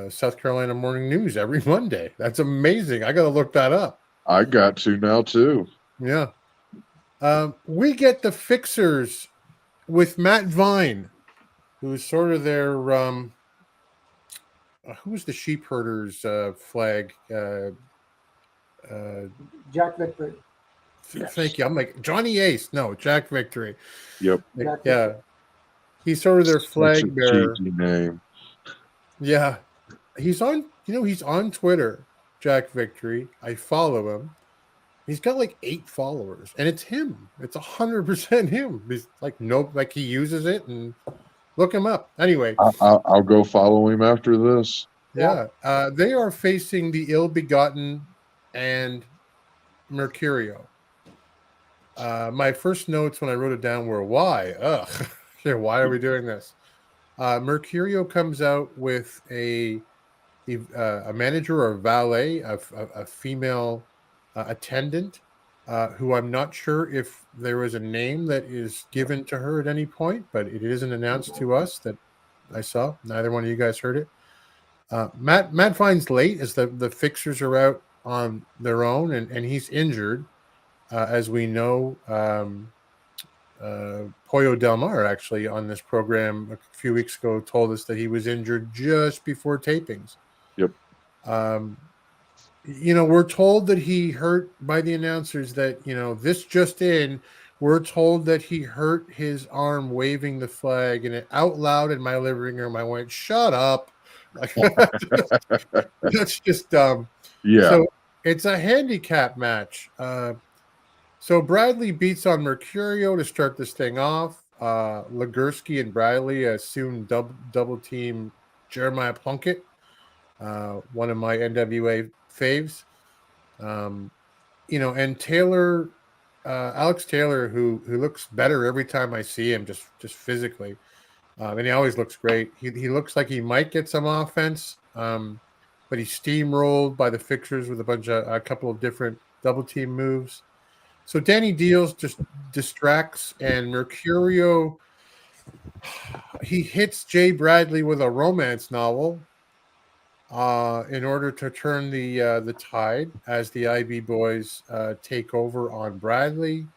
South Carolina Morning News every Monday. That's amazing. I got to look that up. I got to now too. Yeah. We get the Fixers with Matt Vine, who's sort of their who's the sheep herders flag? Jack Victory. Thank you. I'm like Johnny Ace. No, Jack Victory. Yep. Yeah. He's sort of their flag bearer. Cheesy name. Yeah. He's on Twitter, Jack Victory. I follow him. He's got like 8 followers, and it's him. It's 100% him. He's like he uses it, and look him up. Anyway, I'll go follow him after this. Yeah. They are facing the Ill-Begotten and Mercurio. My first notes when I wrote it down were why? Why are we doing this? Mercurio comes out with a manager or valet, a female attendant, who I'm not sure if there was a name that is given to her at any point, but it isn't announced to us that I saw. Neither one of you guys heard it. Matt Vine's late as the Fixers are out on their own, and he's injured. As we know, Pollo Del Mar actually on this program a few weeks ago told us that he was injured just before tapings. Yep. We're told that he hurt by the announcers that, this just in, we're told that he hurt his arm waving the flag, and it out loud in my living room, I went, shut up. That's just dumb. Yeah. So it's a handicap match. So Bradley beats on Mercurio to start this thing off. Legursky and Bradley soon double team Jeremiah Plunkett, one of my NWA faves. And Taylor, Alex Taylor, who looks better every time I see him, just physically. And he always looks great. He looks like he might get some offense, but he's steamrolled by the Fixers with a couple of different double team moves. So Danny Deals just distracts, and Mercurio, he hits Jay Bradley with a romance novel in order to turn the tide as the IB boys take over on Bradley.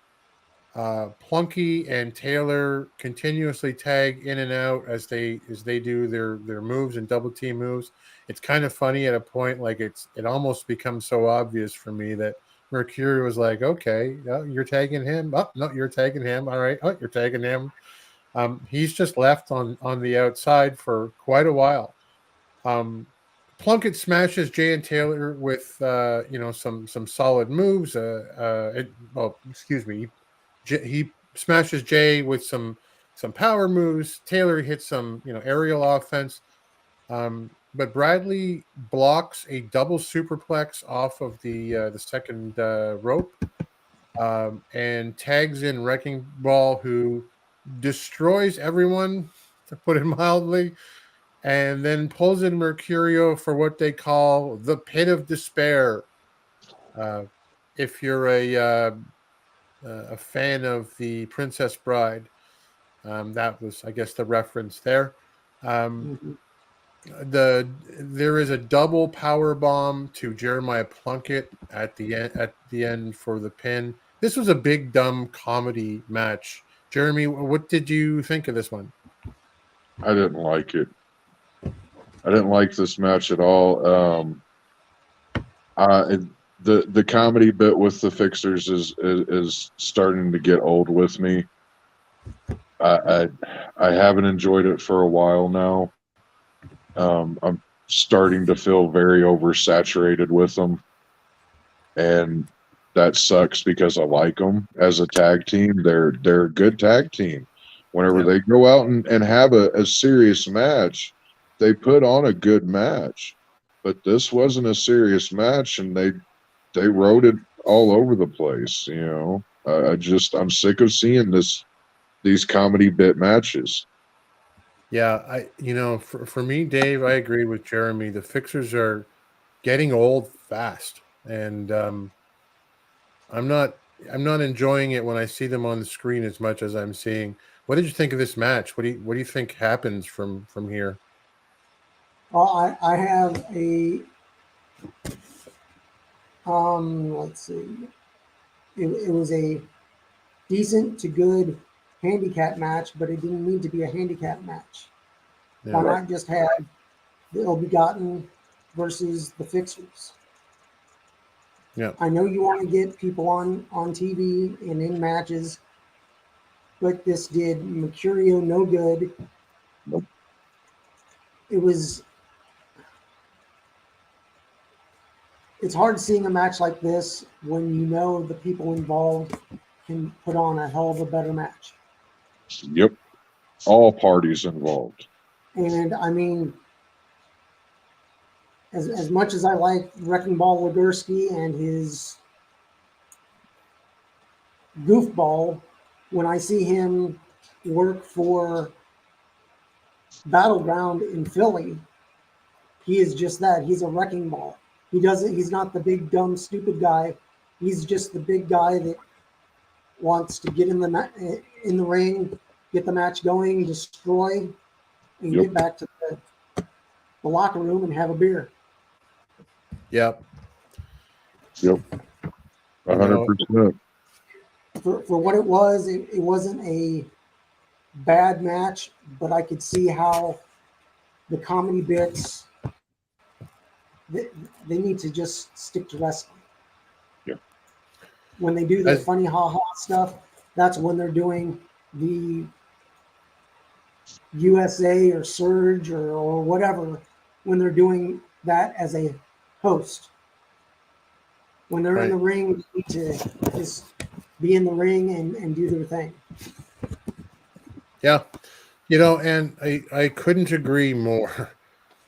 Plunky and Taylor continuously tag in and out as they do their moves and double team moves. It's kind of funny at a point, like it almost becomes so obvious for me that Mercury was like, okay, you're tagging him. Oh, no, you're tagging him. All right. Oh, you're tagging him. He's just left on the outside for quite a while. Plunkett smashes Jay and Taylor with some solid moves. He smashes Jay with some power moves. Taylor hits some aerial offense. But Bradley blocks a double superplex off of the second rope, and tags in Wrecking Ball, who destroys everyone, to put it mildly, and then pulls in Mercurio for what they call the Pit of Despair. If you're a fan of the Princess Bride, that was, I guess, the reference there. There is a double power bomb to Jeremiah Plunkett at the end for the pin. This was a big dumb comedy match. Jeremy, what did you think of this one? I didn't like it. I didn't like this match at all. The comedy bit with the Fixers is starting to get old with me. I haven't enjoyed it for a while now. I'm starting to feel very oversaturated with them, and that sucks because I like them as a tag team. They're a good tag team. Whenever they go out and have a serious match, they put on a good match. But this wasn't a serious match, and they wrote it all over the place. I'm sick of seeing these comedy bit matches. Yeah, for me, Dave, I agree with Jeremy. The Fixers are getting old fast, and I'm not enjoying it when I see them on the screen as much as I'm seeing. What did you think of this match? What do you think happens from here? Well, I have a let's see. It was a decent to good handicap match, but it didn't need to be a handicap match. Yeah. Why not just have the Ill Begotten versus the Fixers? Yeah. I know you want to get people on TV and in matches, but this did Mercurio no good. Nope. It's hard seeing a match like this when you know the people involved can put on a hell of a better match. Yep. All parties involved. And I mean, as much as I like Wrecking Ball Legursky and his goofball, when I see him work for Battleground in Philly, he is just that. He's a wrecking ball. He's not the big, dumb, stupid guy. He's just the big guy that wants to get in the ring, get the match going, destroy, and get back to the locker room and have a beer. Yep. 100%. For what it was, it wasn't a bad match, but I could see how the comedy bits, they need to just stick to wrestling. Yeah. When they do the funny ha-ha stuff, that's when they're doing the USA or Surge or whatever, when they're doing that as a host. When they're in the ring, they need to just be in the ring and do their thing. Yeah. And I couldn't agree more.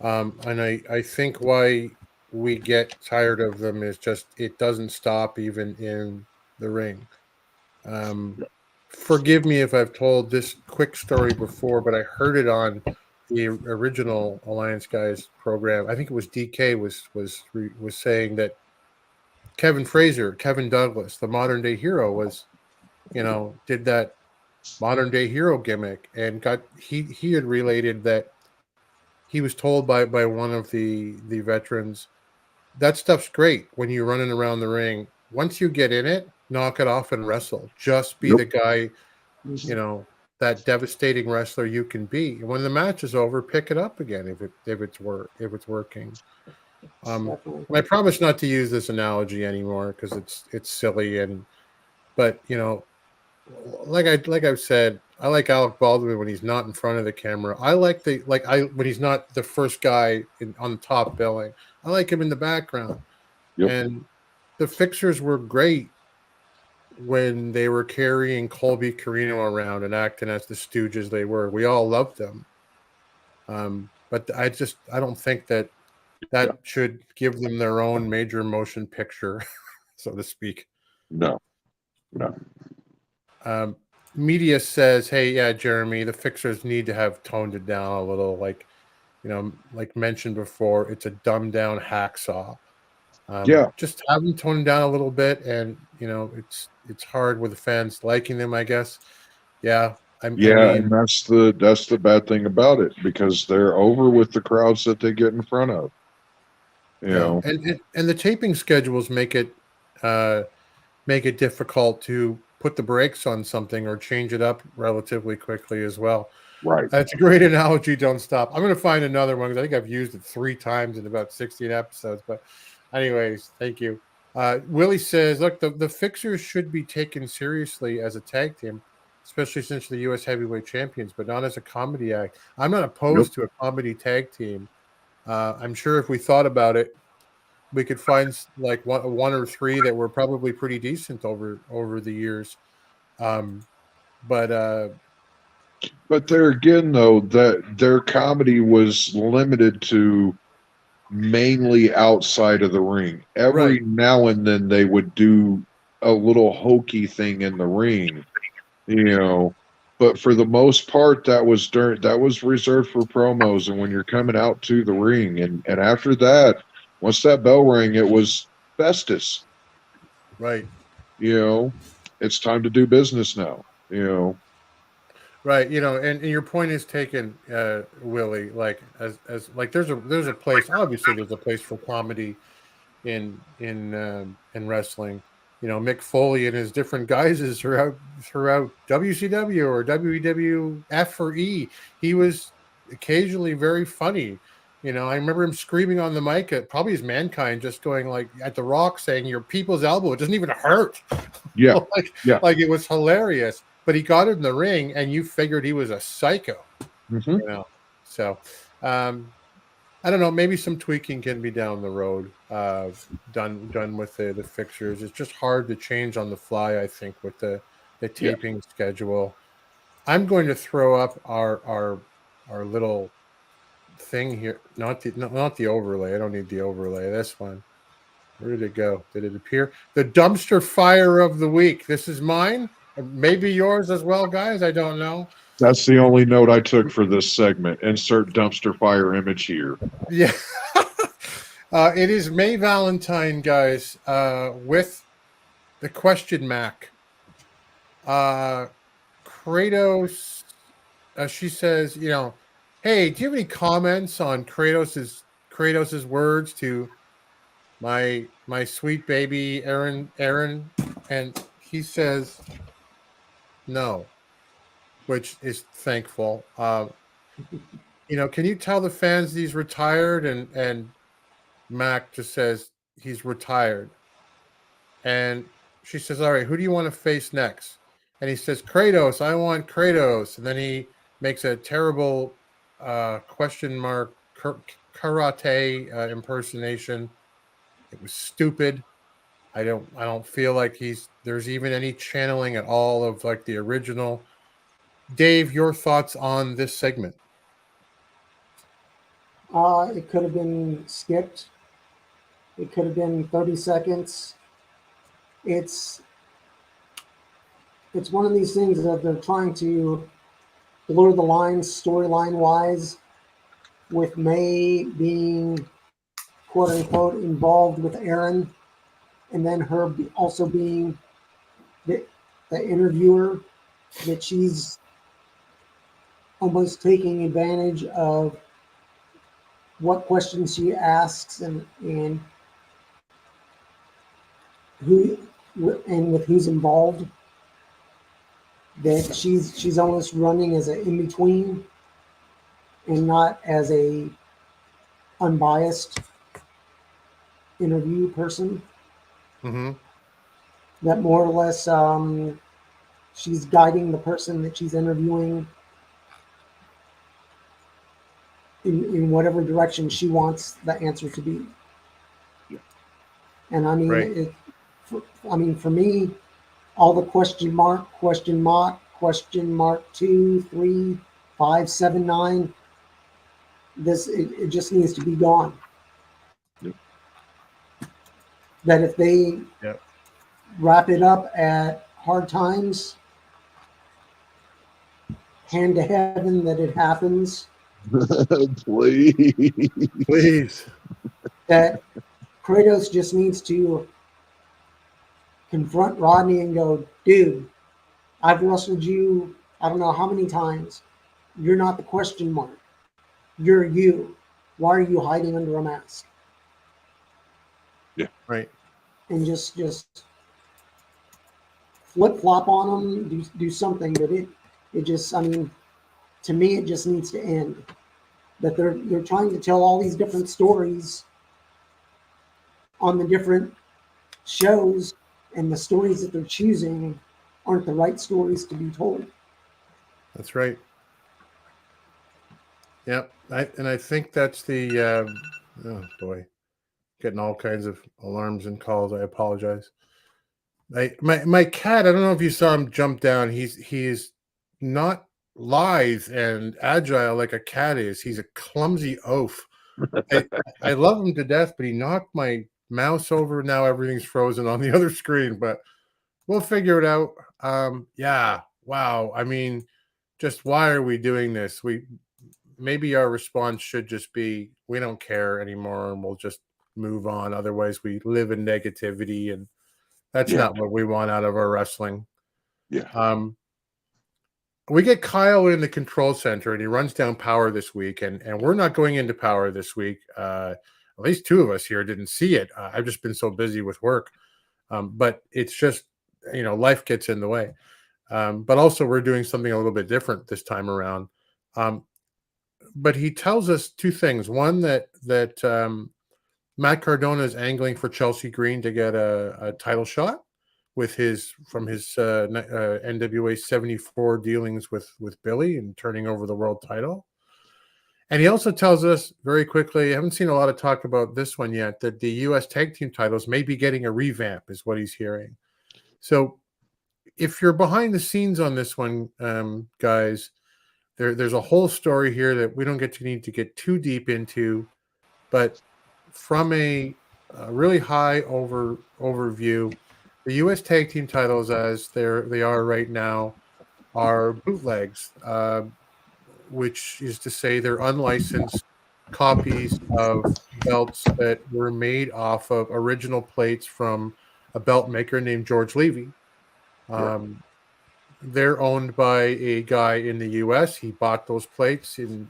And I think why we get tired of them is just it doesn't stop even in the ring. Forgive me if I've told this quick story before, but I heard it on the original Alliance Guys program. I think it was DK was saying that Kevin Douglas, the modern day hero, was, did that modern day hero gimmick and he had related that he was told by one of the veterans, that stuff's great when you're running around the ring. Once you get in it, knock it off and wrestle. Just be the guy, that devastating wrestler you can be. And when the match is over, pick it up again if it's working. I promise not to use this analogy anymore because it's silly but like I've said, I like Alec Baldwin when he's not in front of the camera. I like when he's not the first guy on the top billing. I like him in the background. Yep. And the Fixers were great when they were carrying Colby Carino around and acting as the stooges they were. We all loved them. But I don't think that should give them their own major motion picture, so to speak. No. Media says, hey, yeah, Jeremy, the Fixers need to have toned it down a little. Like mentioned before, it's a dumbed down hacksaw. Just have them toned down a little bit, and it's hard with the fans liking them, I guess. Yeah. I mean, and that's the bad thing about it, because they're over with the crowds that they get in front of. And the taping schedules make it difficult to put the brakes on something or change it up relatively quickly as well. Right. That's a great analogy. Don't stop. I'm going to find another one because I think I've used it 3 times in about 16 episodes. But anyways, thank you. Willie says, look, the Fixers should be taken seriously as a tag team, especially since the U.S. heavyweight champions, but not as a comedy act. I'm not opposed to a comedy tag team. I'm sure if we thought about it, we could find like one or three that were probably pretty decent over the years. But there again, though, that their comedy was limited to mainly outside of the ring. Every right, now and then they would do a little hokey thing in the ring, you know. But for the most part, that was reserved for promos and when you're coming out to the ring. And after that, once that bell rang, it was Festus. right. You know, it's time to do business now. You know, Right, and your point is taken, Willie. Like as like there's a place. Obviously, there's a place for comedy in wrestling. Mick Foley and his different guises throughout WCW or WWF or E. He was occasionally very funny. I remember him screaming on the mic at probably his Mankind, just going like at The Rock, saying, "Your people's elbow, it doesn't even hurt." yeah, like, yeah. like it was hilarious. But he got in the ring, and you figured he was a psycho. Mm-hmm. So I don't know. Maybe some tweaking can be down the road. Done with the fixtures. It's just hard to change on the fly. I think with the taping schedule. I'm going to throw up our little thing here. Not the overlay. I don't need the overlay. This one. Where did it go? Did it appear? The dumpster fire of the week. This is mine. Maybe yours as well, guys. I don't know. That's the only note I took for this segment. Insert dumpster fire image here. Yeah. It is May Valentine, guys, with the question Mac. Kratos, she says, hey, do you have any comments on Kratos's words to my sweet baby Aaron? And he says no, which is thankful. Can you tell the fans he's retired? And Mac just says he's retired. And she says, all right, who do you want to face next? And he says, Kratos, I want Kratos. And then he makes a terrible question mark karate impersonation. It was stupid. I don't feel like there's even any channeling at all of like the original. Dave, your thoughts on this segment? It could have been skipped. It could have been 30 seconds. It's one of these things that they're trying to blur the lines storyline wise, with May being quote unquote involved with Aaron, and then her also being the interviewer, that she's almost taking advantage of what questions she asks and who and with who's involved. That she's almost running as an in-between and not as a unbiased interview person. Mm-hmm. That more or less she's guiding the person that she's interviewing in whatever direction she wants the answer to be. And I mean, right. For me, all the question mark 2, 3, 5, 7, 9. It just needs to be gone. Yep. That if they wrap it up at Hard Times, hand to heaven that it happens. Please. That Kratos just needs to confront Rodney and go, dude, I've wrestled you I don't know how many times. You're not the question mark. You're you. Why are you hiding under a mask? Yeah. Right. And just flip flop on them, do something. But it just, I mean, to me, it just needs to end. That they're trying to tell all these different stories on the different shows, and the stories that they're choosing aren't the right stories to be told. That's right. Yep. I think that's the oh boy. getting all kinds of alarms and calls. I apologize. My cat, I don't know if you saw him jump down. He's not lithe and agile like a cat is. He's a clumsy oaf. I love him to death, but he knocked my mouse over. Now everything's frozen on the other screen, but we'll figure it out. Yeah. Wow. I mean, just why are we doing this? Maybe our response should just be, we don't care anymore and we'll just move on. Otherwise we live in negativity, and that's not what we want out of our wrestling. Yeah. We get Kyle in the control center, and he runs down Power this week, and we're not going into Power this week. At least two of us here didn't see it. I've just been so busy with work. But it's just, life gets in the way. But also we're doing something a little bit different this time around. But he tells us two things. One, that Matt Cardona is angling for Chelsea Green to get a title shot from his NWA 74 dealings with Billy and turning over the world title. And he also tells us very quickly, I haven't seen a lot of talk about this one yet, that the U.S. tag team titles may be getting a revamp, is what he's hearing. So if you're behind the scenes on this one, guys, there's a whole story here that we don't need to get too deep into, but from a really high overview, the U.S. tag team titles, as they are right now, are bootlegs, which is to say they're unlicensed copies of belts that were made off of original plates from a belt maker named George Levy. They're owned by a guy in the U.S. He bought those plates, and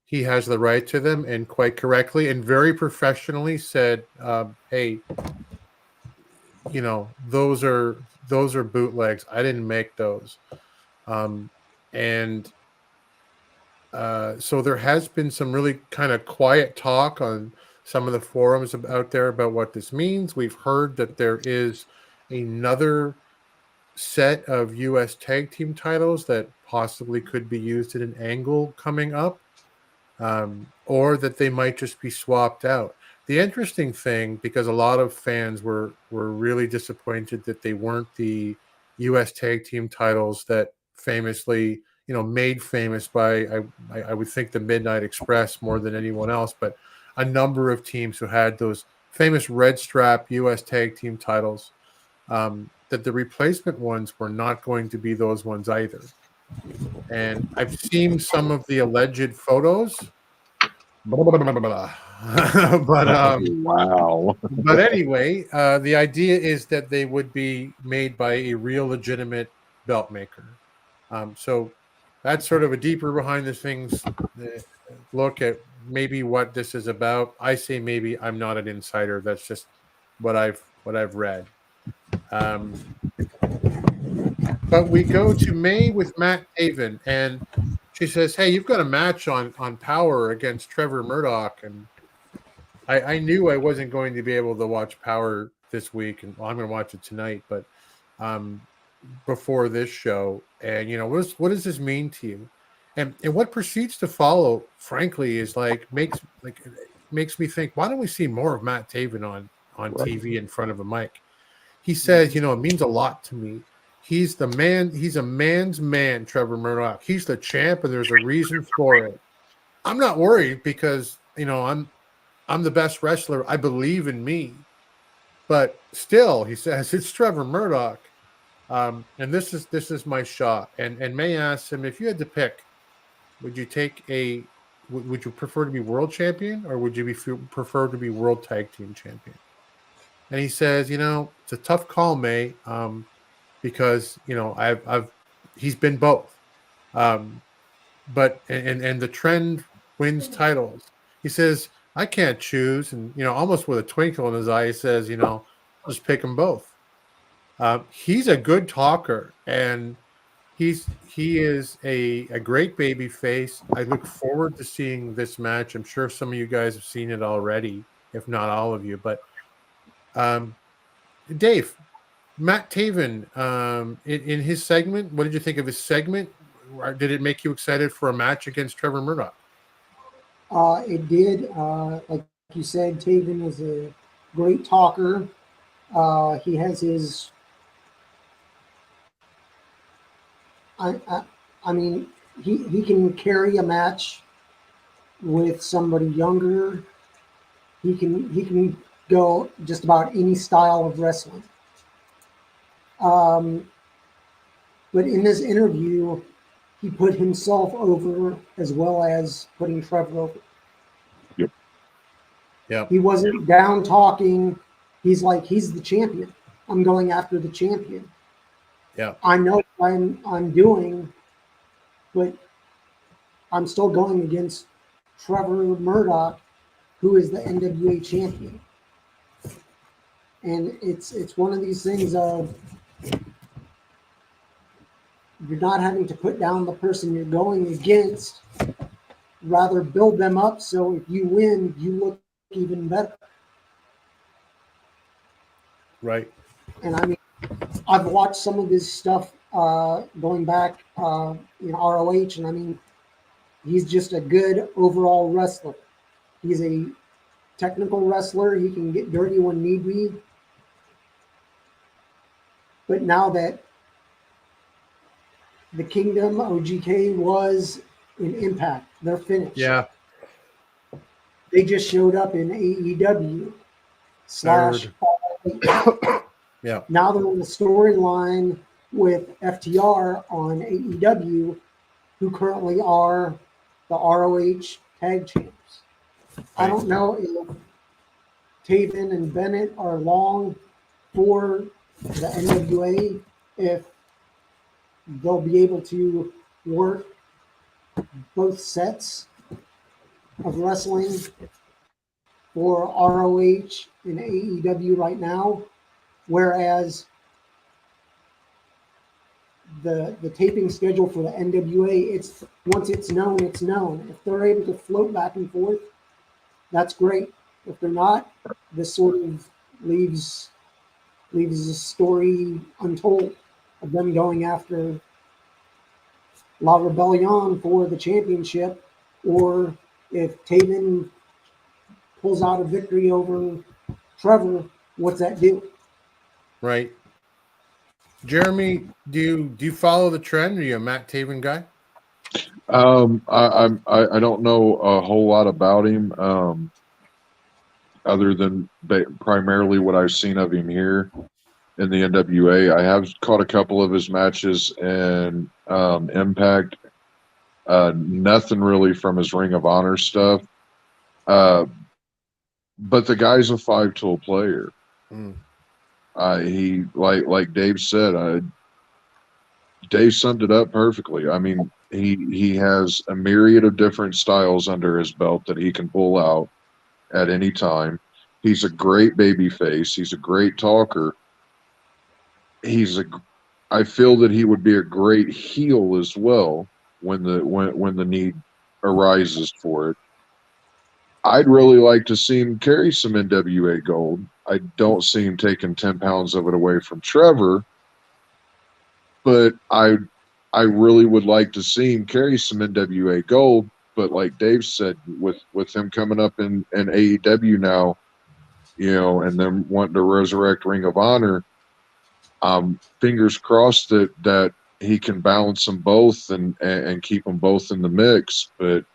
he has the right to them, and quite correctly and very professionally said, hey, those are bootlegs. I didn't make those. So there has been some really kind of quiet talk on some of the forums out there about what this means. We've heard that there is another set of U.S. tag team titles that possibly could be used at an angle coming up, or that they might just be swapped out. The interesting thing, because a lot of fans were really disappointed that they weren't the U.S. tag team titles that famously, made famous by, I would think, the Midnight Express more than anyone else, but a number of teams who had those famous red strap U.S. tag team titles, that the replacement ones were not going to be those ones either. And I've seen some of the alleged photos. But wow. But anyway, the idea is that they would be made by a real legitimate belt maker. So that's sort of a deeper behind the scenes look at maybe what this is about. I say maybe, I'm not an insider. That's just what I've read. But we go to May with Matt Taven, and she says, hey, you've got a match on Power against Trevor Murdoch. And I knew I wasn't going to be able to watch Power this week, and I'm going to watch it tonight, but before this show. And, what does this mean to you? And what proceeds to follow, frankly, is makes me think, why don't we see more of Matt Taven on TV in front of a mic? He says, it means a lot to me. He's the man. He's a man's man, Trevor Murdoch. He's the champ, and there's a reason for it. I'm not worried because, I'm the best wrestler. I believe in me. But still, he says, it's Trevor Murdoch. And this is my shot. And May asks him, if you had to pick, would you prefer to be world champion, or would you prefer to be world tag team champion? And he says, it's a tough call, May, because he's been both. But the trend wins titles. He says, I can't choose, and almost with a twinkle in his eye, he says, I'll just pick them both. He's a good talker, and he is a great baby face. I look forward to seeing this match. I'm sure some of you guys have seen it already, if not all of you. But Dave, Matt Taven, in his segment, what did you think of his segment? Did it make you excited for a match against Trevor Murdoch? It did. Like you said, Taven is a great talker. He has his. I mean, he can carry a match with somebody younger. He can go just about any style of wrestling. But in this interview, he put himself over as well as putting Trevor over. Yep. Yeah. He wasn't down talking. He's like, he's the champion. I'm going after the champion. Yeah. I know what I'm doing, but I'm still going against Trevor Murdoch, who is the NWA champion. And it's one of these things of you're not having to put down the person you're going against, rather build them up so if you win, you look even better. Right. And I mean, I've watched some of his stuff going back in ROH, and I mean, he's just a good overall wrestler. He's a technical wrestler. He can get dirty when need be. But now that the Kingdom OGK was in Impact, they're finished. Yeah. They just showed up in AEW / Yeah. Now they're in the storyline with FTR on AEW, who currently are the ROH tag champs. I don't know if Taven and Bennett are long for the NWA, if they'll be able to work both sets of wrestling for ROH and AEW right now, whereas the taping schedule for the NWA, it's once it's known, it's known. If they're able to float back and forth, that's great. If they're not, this sort of leaves a story untold of them going after La Rebellion for the championship, or if Taven pulls out a victory over Trevor, what's that do? Right. Jeremy, do you follow the trend? Are you a Matt Taven guy? I don't know a whole lot about him, other than primarily what I've seen of him here in the NWA. I have caught a couple of his matches in Impact. Nothing really from his Ring of Honor stuff. But the guy's a 5-tool player. He like Dave said. Dave summed it up perfectly. I mean, he has a myriad of different styles under his belt that he can pull out at any time. He's a great baby face. He's a great talker. I feel that he would be a great heel as well when the need arises for it. I'd really like to see him carry some NWA gold. I don't see him taking 10 pounds of it away from Trevor, but I really would like to see him carry some NWA gold. But like Dave said, with him coming up in AEW now, and them wanting to resurrect Ring of Honor, fingers crossed that he can balance them both and keep them both in the mix. But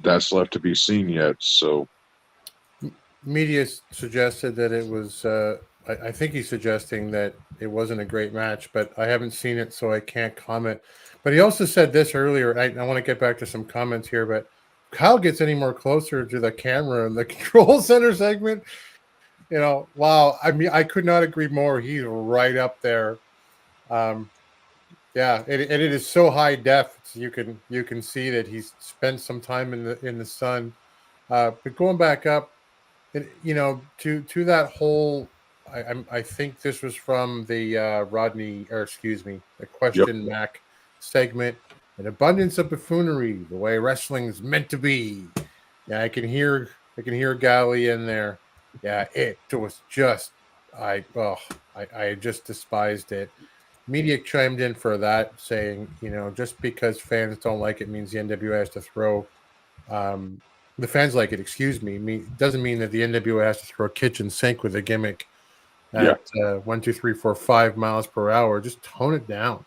that's left to be seen yet. So Media suggested that it was. I think he's suggesting that it wasn't a great match, but I haven't seen it, so I can't comment. But he also said this earlier. I want to get back to some comments here, but Kyle gets any more closer to the camera in the control center segment. Wow. I mean, I could not agree more. He's right up there. Yeah, and it is so high def. You can see that he's spent some time in the sun. But going back up, to that whole, I think this was from the the Question Mac segment. An abundance of buffoonery, the way wrestling is meant to be. Yeah, I can hear Galley in there. Yeah, it was just I just despised it. Media chimed in for that, saying, just because fans don't like it means the NWA has to throw The fans like it. Excuse me. Doesn't mean that the NWA has to throw a kitchen sink with a gimmick at 1, 2, 3, 4, 5 miles per hour. Just tone it down.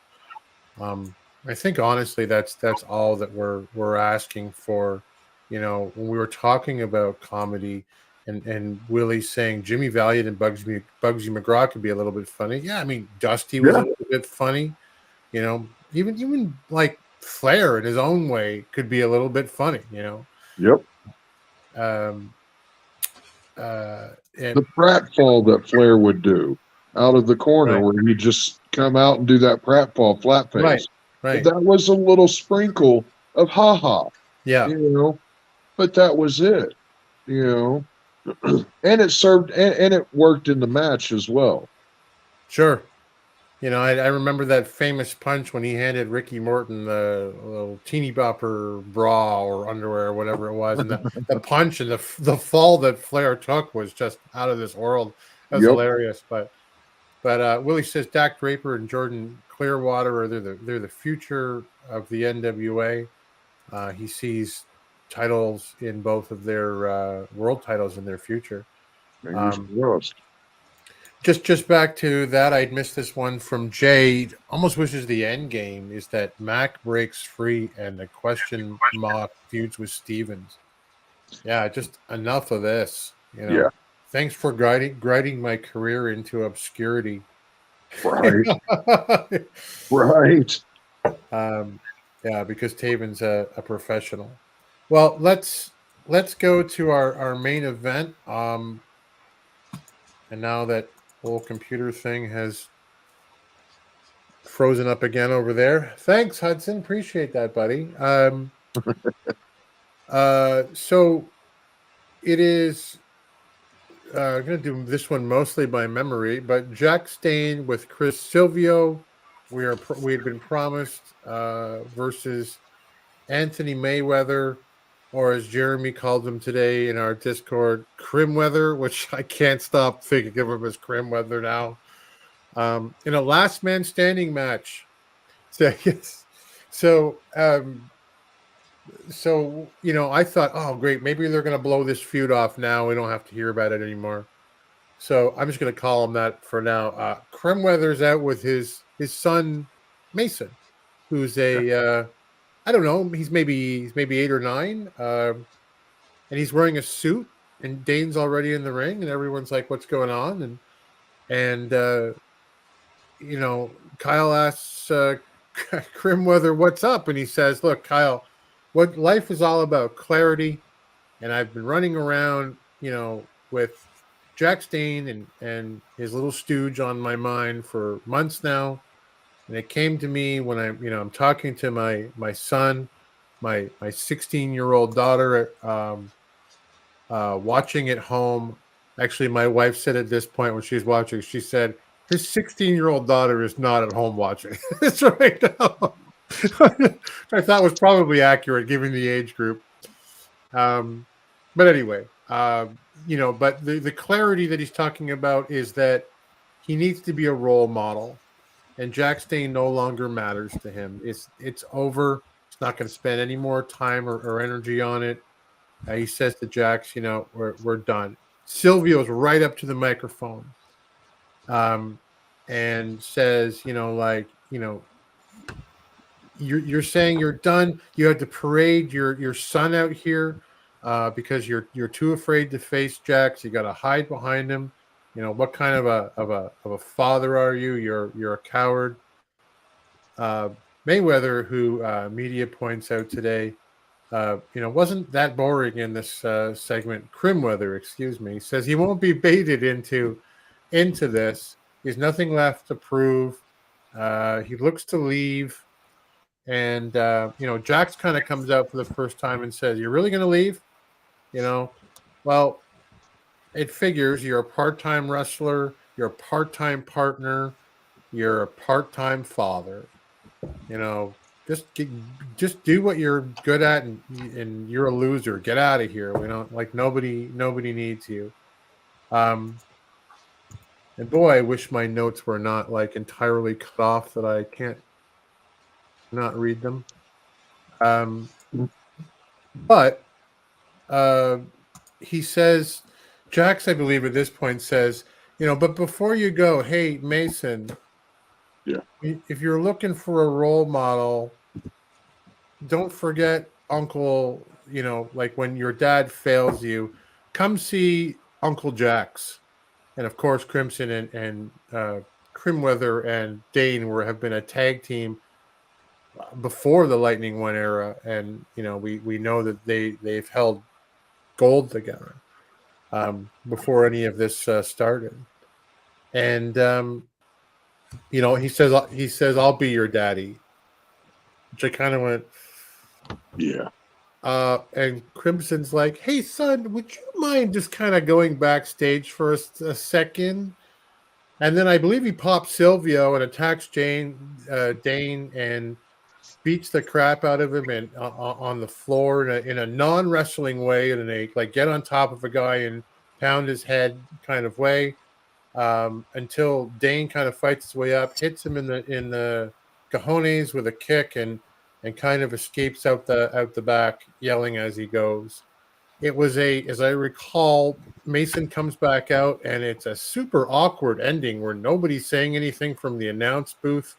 I think honestly, that's all that we're asking for. You know, when we were talking about comedy, and Willie saying Jimmy Valiant and Bugsy McGraw could be a little bit funny. Yeah, I mean Dusty was a little bit funny. You know, even like Flair in his own way could be a little bit funny. You know. Yep. And The pratfall that Flair would do out of the corner, where he'd just come out and do that pratfall flat face. Right. That was a little sprinkle of ha-ha. Yeah. You know, but that was it. You know, and it served, and it worked in the match as well. Sure. You know, I remember that famous punch when he handed Ricky Morton the little teeny bopper bra or underwear or whatever it was, and the punch and the fall that Flair took was just out of this world. That was hilarious. But Willie says Dak Draper and Jordan Clearwater they're the future of the NWA. He sees titles in both of their world titles in their future. Just back to that, I'd missed this one from Jay. Almost wishes the end game is that Mac breaks free and the question mark feuds with Stevens. Yeah, just enough of this. You know, thanks for guiding my career into obscurity. Right. Right. Yeah, because Taven's a professional. Well, let's go to our main event. And now that whole computer thing has frozen up again over there. Thanks, Hudson. Appreciate that, buddy. So it is I'm going to do this one mostly by memory, but Jack Stane with Chris Silvio. We had been promised versus Anthony Mayweather, or as Jeremy called him today in our Discord, Crimweather, which I can't stop thinking of him as Crimweather now, in a last man standing match. So, yes. So, you know, I thought, oh, great, maybe they're going to blow this feud off now. We don't have to hear about it anymore. So I'm just going to call him that for now. Crimweather's out with his son, Mason, who's I don't know. He's maybe 8 or 9, and he's wearing a suit. And Dane's already in the ring, and everyone's like, "What's going on?" And you know, Kyle asks Crimweather, "What's up?" And he says, "Look, Kyle, what life is all about clarity, and I've been running around, you know, with Jack Stane and his little stooge on my mind for months now." And it came to me when I'm talking to my son, my 16-year-old daughter, watching at home. Actually, my wife said at this point when she was watching, she said, his 16-year-old daughter is not at home watching this right now. I thought was probably accurate given the age group. But anyway, you know, but the clarity that he's talking about is that he needs to be a role model. And Jack Stane no longer matters to him. It's over. He's not going to spend any more time or energy on it. He says to Jax, you know, we're done. Silvio's right up to the microphone, and says, you know, like, you know, you're saying you're done. You had to parade your son out here because you're too afraid to face Jax. You got to hide behind him. You know, what kind of a father are you? You're a coward. Mayweather, who media points out today, you know, wasn't that boring in this segment. Crimweather, excuse me, says he won't be baited into this. There's nothing left to prove. He looks to leave, and you know, Jax kind of comes out for the first time and says, "You're really going to leave?" You know, well. It figures you're a part-time wrestler, you're a part-time partner, you're a part-time father. You know, just do what you're good at, and you're a loser. Get out of here. We don't like nobody needs you. And boy, I wish my notes were not like entirely cut off that I can't not read them. But he says, Jax, I believe at this point says, but before you go, hey, Mason, Yeah. if you're looking for a role model, don't forget Uncle, like when your dad fails you, come see Uncle Jax. And of course, Crimson and Crimweather and Dane have been a tag team before the Lightning One era, and we know that they've held gold together before any of this started. And he says I'll be your daddy, which I kind of went, Yeah. and Crimson's like, hey son, would you mind just kind of going backstage for a second? And then I believe he pops Silvio and attacks Dane and beats the crap out of him and on the floor in a non-wrestling way, and like get on top of a guy and pound his head kind of way, until Dane kind of fights his way up, hits him in the cojones with a kick, and kind of escapes out the back, yelling as he goes. It was as I recall, Mason comes back out, and it's a super awkward ending where nobody's saying anything from the announce booth.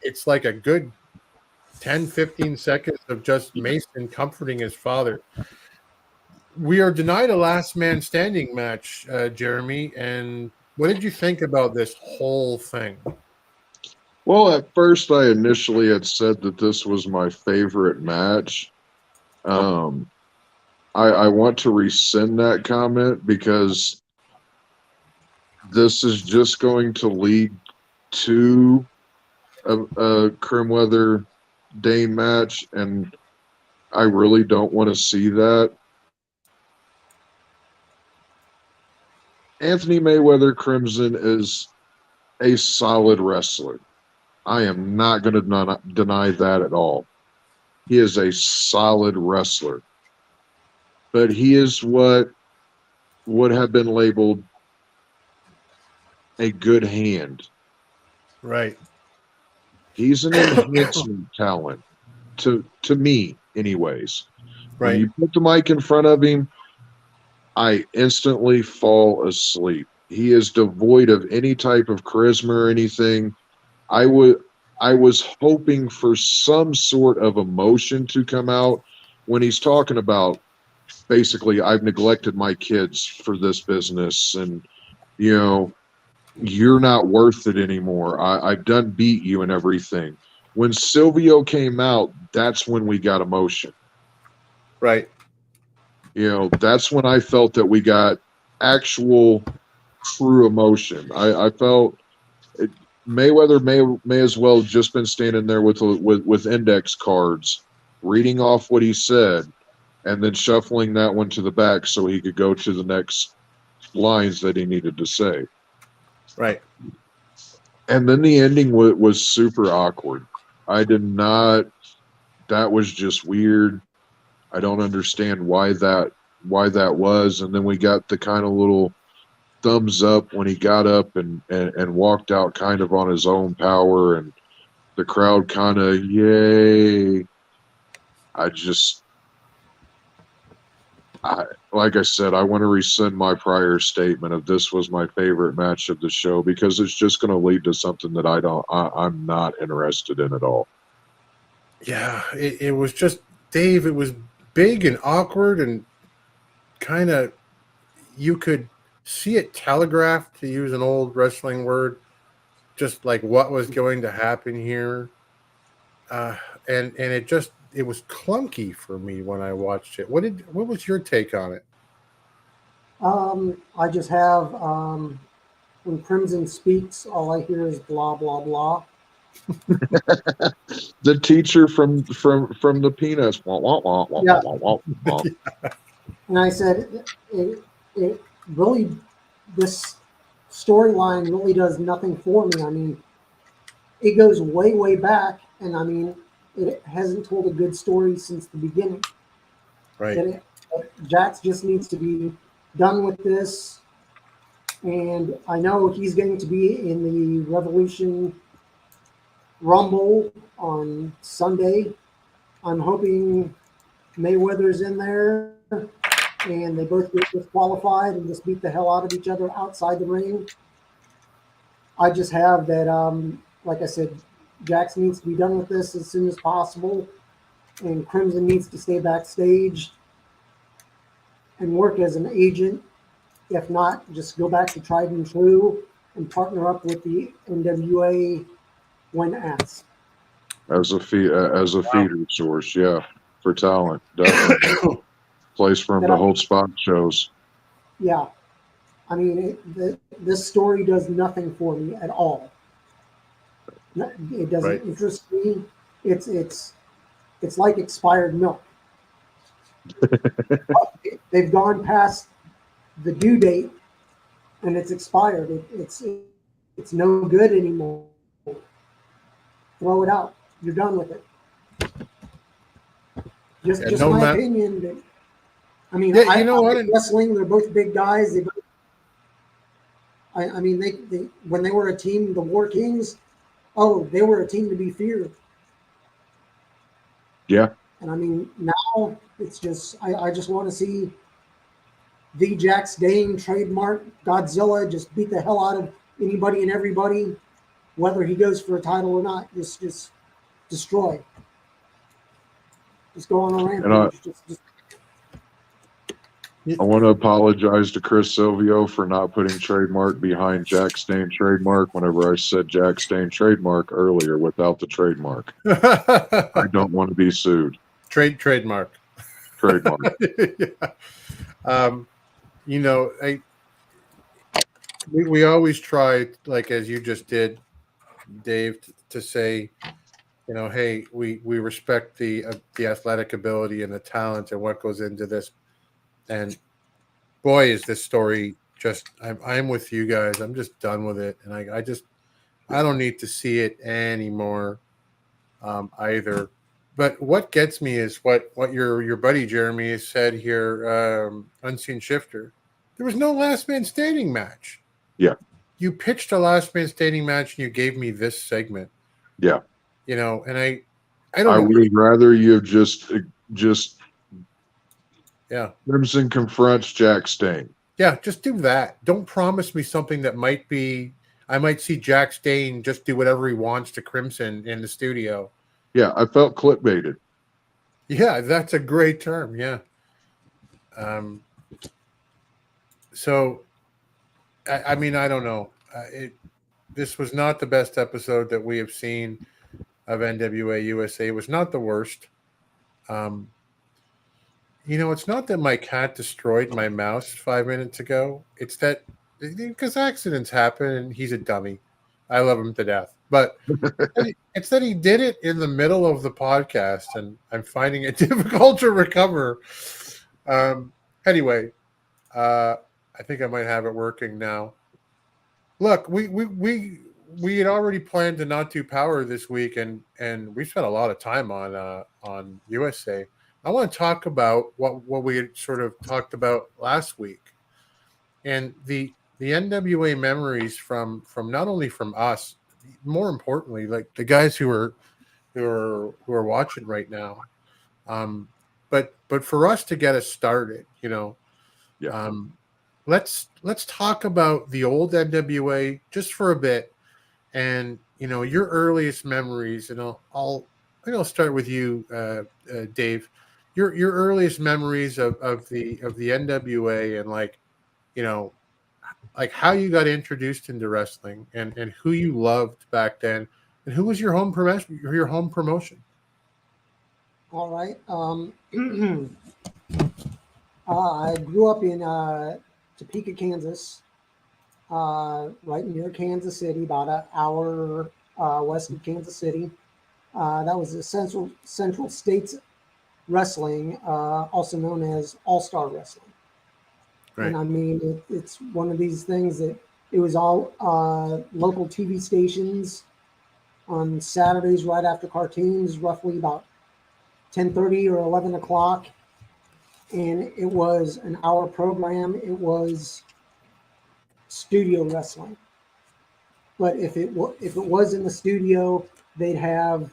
It's like a good 10-15 seconds of just Mason comforting his father. We are denied a last man standing match, Jeremy. And what did you think about this whole thing? Well, at first, I initially had said that this was my favorite match. I want to rescind that comment because this is just going to lead to a Crimweather Dane match, and I really don't want to see that. Anthony Mayweather Crimson is a solid wrestler. I am not going to deny that at all. He is a solid wrestler. But he is what would have been labeled a good hand. Right. He's an enhancement talent to me, anyways. Right. When you put the mic in front of him, I instantly fall asleep. He is devoid of any type of charisma or anything. I was hoping for some sort of emotion to come out when he's talking about, basically, I've neglected my kids for this business, and you're not worth it anymore. I've done beat you and everything. When Silvio came out, that's when we got emotion. Right. That's when I felt that we got actual true emotion. I felt Mayweather may as well have just been standing there with index cards, reading off what he said, and then shuffling that one to the back so he could go to the next lines that he needed to say. Right. And then the ending was super awkward. That was just weird. I don't understand why that was. And then we got the kind of little thumbs up when he got up and walked out kind of on his own power, and the crowd kind of, yay. Like I said, I want to rescind my prior statement of this was my favorite match of the show, because it's just going to lead to something that I'm not interested in at all. Yeah, it was just, Dave, it was big and awkward, and kind of, you could see it telegraphed, to use an old wrestling word, just like what was going to happen here. And it was clunky for me when I watched it. What was your take on it? I just have, when Crimson speaks, all I hear is blah, blah, blah. The teacher from the Peanuts. Wah, wah, wah, wah, Yeah. wah, wah, wah. And I said, it really, this storyline really does nothing for me. I mean, it goes way, way back, and I mean, it hasn't told a good story since the beginning. Right. Jax just needs to be done with this, and I know he's going to be in the Revolution Rumble on Sunday. I'm hoping Mayweather's in there, and they both get disqualified and just beat the hell out of each other outside the ring. I just have that, like I said, Jax needs to be done with this as soon as possible, and Crimson needs to stay backstage and work as an agent. If not, just go back to tried and true and partner up with the NWA when asked. As a feeder source, yeah, for talent, definitely. Place for him to hold spot shows. Yeah. I mean, this story does nothing for me at all. It doesn't interest me. It's like expired milk. They've gone past the due date, and it's expired. It's no good anymore. Throw it out. You're done with it. Just my opinion. I mean, you know what? Wrestling, they're both big guys. I mean, they when they were a team, the War Kings, they were a team to be feared. Yeah. And I mean, now it's just, I just want to see the Jax Dane trademark Godzilla just beat the hell out of anybody and everybody, whether he goes for a title or not. Just destroy. Just go on a rampage. I want to apologize to Chris Silvio for not putting trademark behind Jax Dane trademark whenever I said Jax Dane trademark earlier without the trademark. I don't want to be sued. Trademark. Yeah. You know, we always try, like as you just did, Dave, to say, you know, hey, we respect the athletic ability and the talent and what goes into this. And boy, is this story just, I'm with you guys. I'm just done with it. And I don't need to see it anymore either. But what gets me is what your buddy Jeremy has said here, Unseen Shifter. There was no last man standing match. Yeah. You pitched a last man standing match and you gave me this segment. Yeah. You know, and I would rather you have just yeah. Crimson confronts Jax Dane. Yeah, just do that. Don't promise me something that might be, I might see Jax Dane just do whatever he wants to Crimson in the studio. Yeah, I felt clickbaited. Yeah, that's a great term. Yeah. So, I mean, I don't know. This was not the best episode that we have seen of NWA USA. It was not the worst. You know, it's not that my cat destroyed my mouse 5 minutes ago. It's that because accidents happen and he's a dummy. I love him to death. But it's that he did it in the middle of the podcast, and I'm finding it difficult to recover. Anyway, I think I might have it working now. Look, we had already planned to not do Power this week, and we spent a lot of time on USA. I want to talk about what we had sort of talked about last week, and the NWA memories from not only from us, more importantly, like the guys who are watching right now, but for us to get us started, you know, yeah. Let's talk about the old NWA just for a bit, and you know your earliest memories, and I'll start with you, Dave. Your earliest memories of the NWA, and like, you know, like how you got introduced into wrestling, and who you loved back then, and who was your home promotion. All right. I grew up in Topeka, Kansas, right near Kansas City, about an hour west of Kansas City. That was the Central States Wrestling, also known as All-Star Wrestling. Right. And I mean, it's one of these things that it was all local TV stations on Saturdays right after cartoons, roughly about 10:30 or 11 o'clock. And it was an hour program. It was studio wrestling. But if it was in the studio, they'd have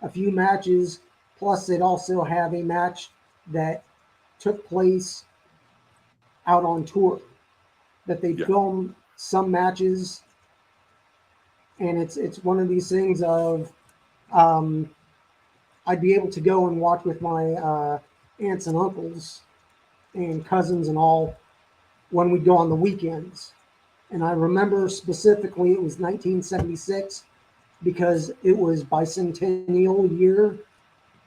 a few matches. Plus, they'd also have a match that took place out on tour, that they filmed some matches, and it's one of these things of I'd be able to go and watch with my aunts and uncles and cousins and all when we'd go on the weekends. And I remember specifically it was 1976 because it was bicentennial year,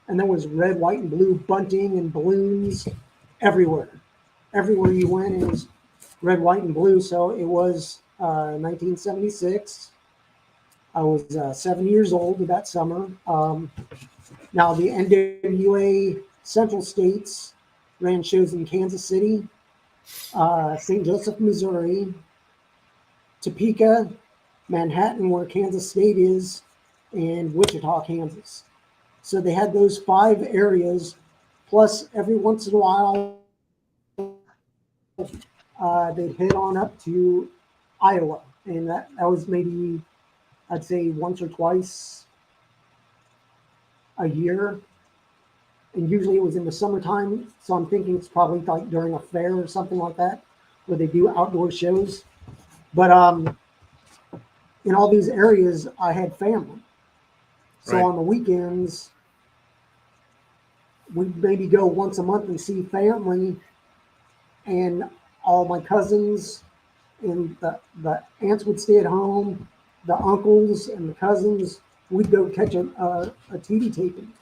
and there was red, white, and blue bunting and balloons everywhere. Everywhere you went, it was red, white, and blue. So it was 1976. I was 7 years old that summer. Now the NWA Central States ran shows in Kansas City, St. Joseph, Missouri, Topeka, Manhattan, where Kansas State is, and Wichita, Kansas. So they had those 5 areas, plus every once in a while they'd head on up to Iowa, and that was maybe, I'd say, once or twice a year, and usually it was in the summertime. So I'm thinking it's probably like during a fair or something like that, where they do outdoor shows. But in all these areas, I had family. So on the weekends, we'd maybe go once a month and see family, and all my cousins and the aunts would stay at home, the uncles and the cousins, we'd go catch a TV taping.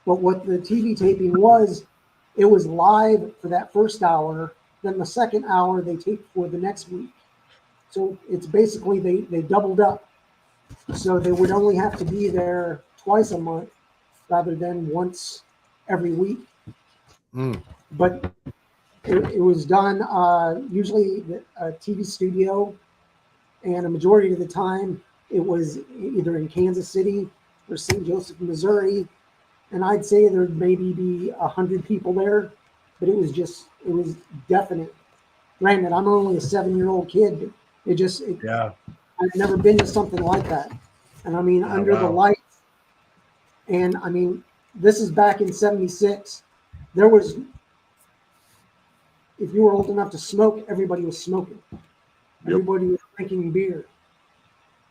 But what the TV taping was, it was live for that first hour, then the second hour they taped for the next week. So it's basically they doubled up. So they would only have to be there twice a month rather than once every week. But it was done usually a TV studio, and a majority of the time it was either in Kansas City or St. Joseph, Missouri. And I'd say there'd maybe be 100 people there, but it was definite. Granted, I'm only a 7-year-old kid, but I've never been to something like that. And I mean, under the lights, and I mean, this is back in 76. There was, if you were old enough to smoke, everybody was smoking. Everybody was drinking beer.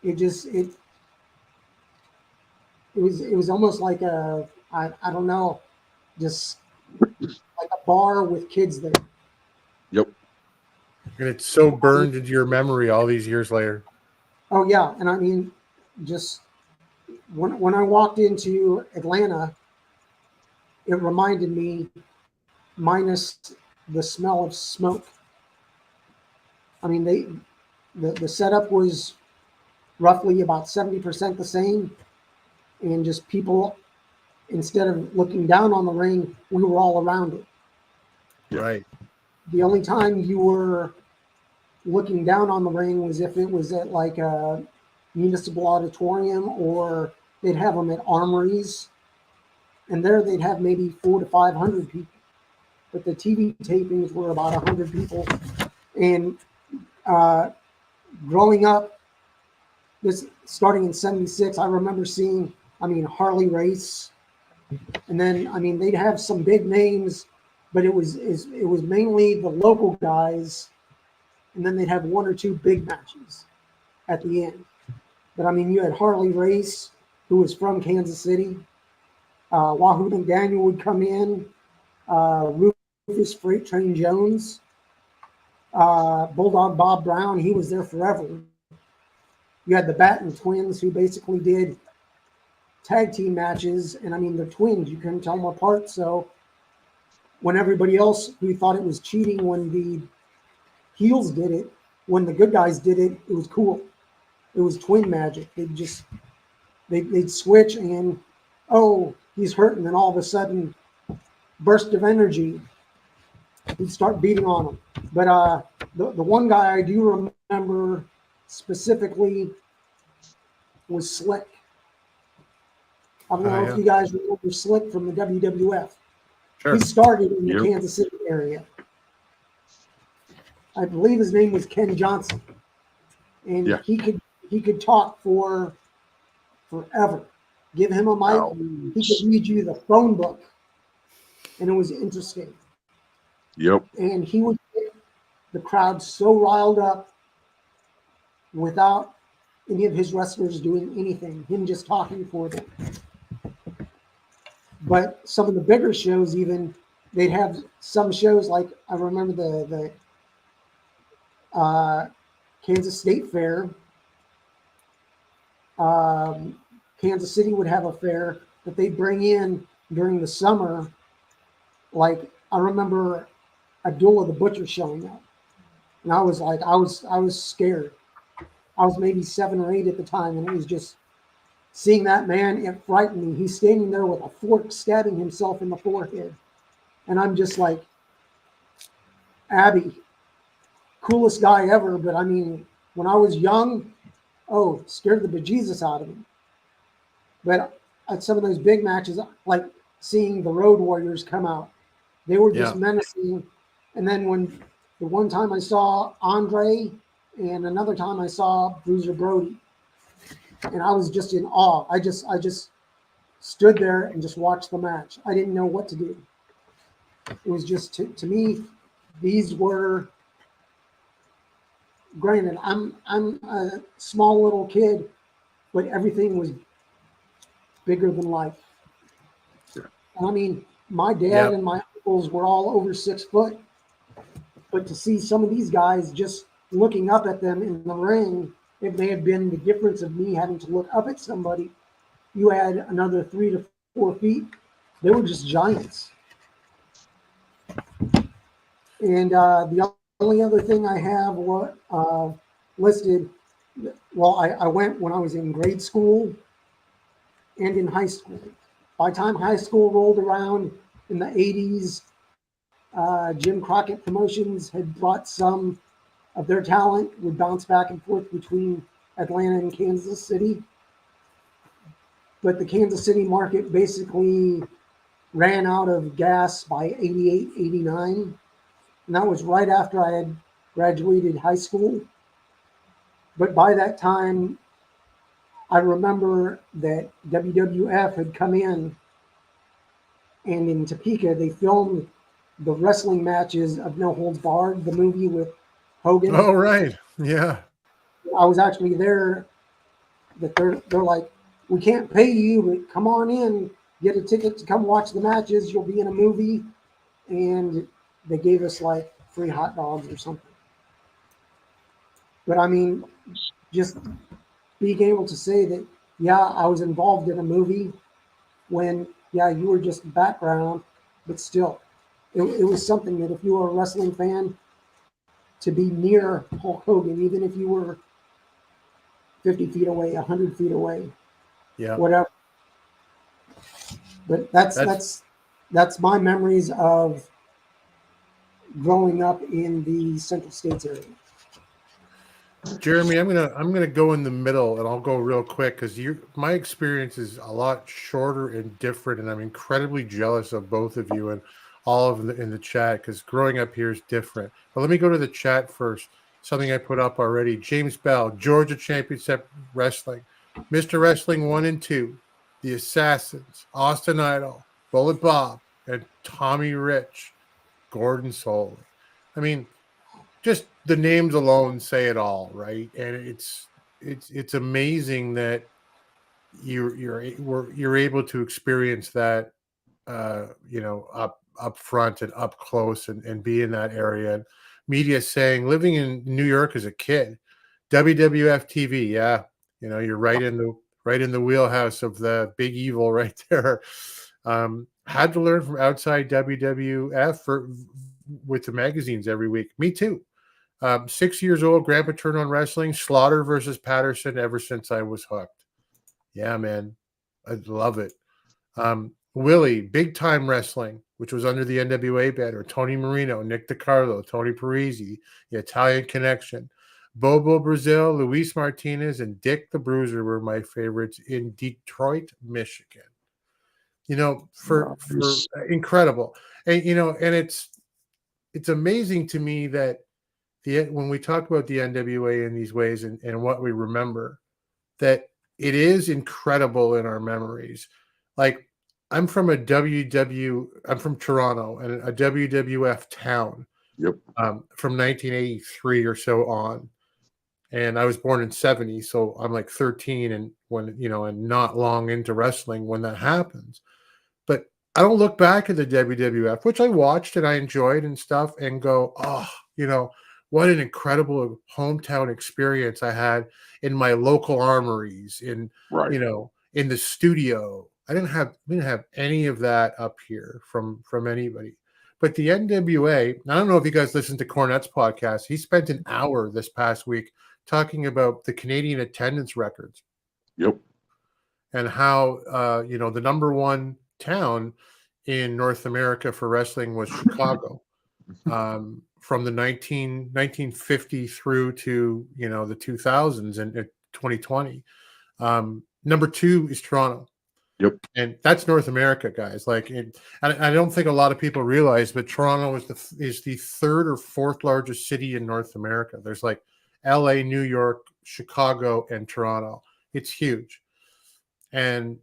It was almost like I don't know, just like a bar with kids there. And it's so burned into your memory all these years later. Oh yeah, and I mean, just when I walked into Atlanta, it reminded me, minus the smell of smoke. I mean, the setup was roughly about 70% the same, and just people, instead of looking down on the ring, we were all around it. Right. The only time you were looking down on the ring was if it was at like a municipal auditorium, or they'd have them at armories, and there they'd have maybe 400 to 500 people. But the TV tapings were about 100 people. And growing up, this starting in 76, I remember seeing, Harley Race, and then they'd have some big names, but it was mainly the local guys, and then they'd have 1 or 2 big matches at the end. But you had Harley Race, who was from Kansas City. Wahoo McDaniel would come in. Rufus Freight Train Jones. Bulldog Bob Brown, he was there forever. You had the Batten twins, who basically did tag team matches, and they're twins. You couldn't tell them apart. So when everybody else who thought it was cheating when the heels did it, when the good guys did it, it was cool. It was twin magic. They'd switch, and he's hurt, and then all of a sudden, burst of energy. He'd start beating on him. But the one guy I do remember specifically was Slick. I don't know if you guys remember Slick from the WWF. Sure. He started in the Kansas City area. I believe his name was Ken Johnson, and he could talk for forever. Give him a mic, he could read you the phone book and it was interesting. Yep. And he would get the crowd so riled up without any of his wrestlers doing anything, him just talking for them. But some of the bigger shows, even, they'd have some shows like, I remember the Kansas State Fair. Kansas City would have a fair that they'd bring in during the summer. Like, I remember Abdullah the Butcher showing up. And I was like, I was scared. I was maybe 7 or 8 at the time, and it was just seeing that man, it frightened me. He's standing there with a fork stabbing himself in the forehead. And I'm just like, Abby, coolest guy ever. But I mean, when I was young, scared the bejesus out of me. But at some of those big matches, like seeing the Road Warriors come out, they were just menacing. And then when the one time I saw Andre and another time I saw Bruiser Brody, and I was just in awe. I just stood there and just watched the match. I didn't know what to do. It was just, to me, these were, granted, I'm a small little kid, but everything was bigger than life. Sure. And I mean, my dad and my uncles were all over 6 foot, but to see some of these guys just looking up at them in the ring, it may have been the difference of me having to look up at somebody. You add another 3 to 4 feet, they were just giants. And the only other thing I have listed, well, I went when I was in grade school and in high school. By the time high school rolled around in the 80s, Jim Crockett Promotions had brought some of their talent, would bounce back and forth between Atlanta and Kansas City. But the Kansas City market basically ran out of gas by 88, 89. And that was right after I had graduated high school. But by that time, I remember that WWF had come in, and in Topeka, they filmed the wrestling matches of No Holds Barred, the movie with Hogan. Oh, right. Yeah. I was actually there. That they're like, we can't pay you, but come on in, get a ticket to come watch the matches. You'll be in a movie. And they gave us like free hot dogs or something. But I mean, just being able to say that, yeah, I was involved in a movie when, yeah, you were just background, but still, it was something that if you were a wrestling fan, to be near Hulk Hogan, even if you were 50 feet away, 100 feet away, whatever. But that's my memories of growing up in the Central States area. Jeremy, I'm gonna go in the middle, and I'll go real quick because my experience is a lot shorter and different, and I'm incredibly jealous of both of you and all of them in the chat because growing up here is different. But let me go to the chat first. Something I put up already. James Bell, Georgia Championship Wrestling, Mr. Wrestling 1 and 2, The Assassins, Austin Idol, Bullet Bob, and Tommy Rich, Gordon Soley. I mean, just the names alone say it all, right? And it's amazing that you're able to experience that, up front and up close and be in that area. And media saying living in New York as a kid, WWF TV, yeah, you're right in the wheelhouse of the big evil right there. Had to learn from outside WWF with the magazines every week. Me too. 6 years old, grandpa turned on wrestling, Slaughter versus Patterson ever since I was hooked. Yeah, man. I love it. Willie, big time wrestling, which was under the NWA banner. Tony Marino, Nick DiCarlo, Tony Parisi, the Italian Connection. Bobo Brazil, Luis Martinez, and Dick the Bruiser were my favorites in Detroit, Michigan. For incredible. And, and it's amazing to me that when we talk about the NWA in these ways and what we remember, that it is incredible in our memories. Like I'm from I'm from Toronto, and a WWF town. Yep. From 1983 or so on, and I was born in '70, so I'm like 13, and and not long into wrestling when that happens. But I don't look back at the WWF, which I watched and I enjoyed and stuff, and go, oh, what an incredible hometown experience I had in my local armories, Right. In the studio. I didn't have any of that up here from anybody. But the NWA, I don't know if you guys listened to Cornette's podcast. He spent an hour this past week talking about the Canadian attendance records. Yep. And how the number one town in North America for wrestling was Chicago, from the 1950 through to the 2000s and 2020. Number two is Toronto. Yep. And that's North America, guys. I don't think a lot of people realize, but Toronto is the third or fourth largest city in North America. There's like LA, New York, Chicago, and Toronto. It's huge. And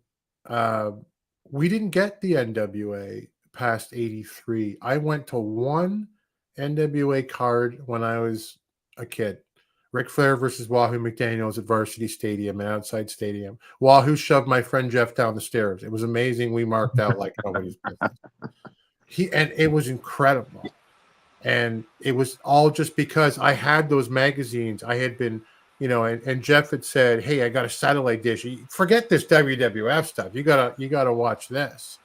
we didn't get the NWA past 83. I went to one NWA card when I was a kid. Ric Flair versus Wahoo McDaniels at Varsity Stadium and Outside Stadium. Wahoo shoved my friend Jeff down the stairs. It was amazing. We marked out like nobody's business. And it was incredible. And it was all just because I had those magazines. I had been, and Jeff had said, "Hey, I got a satellite dish. Forget this WWF stuff. You gotta watch this."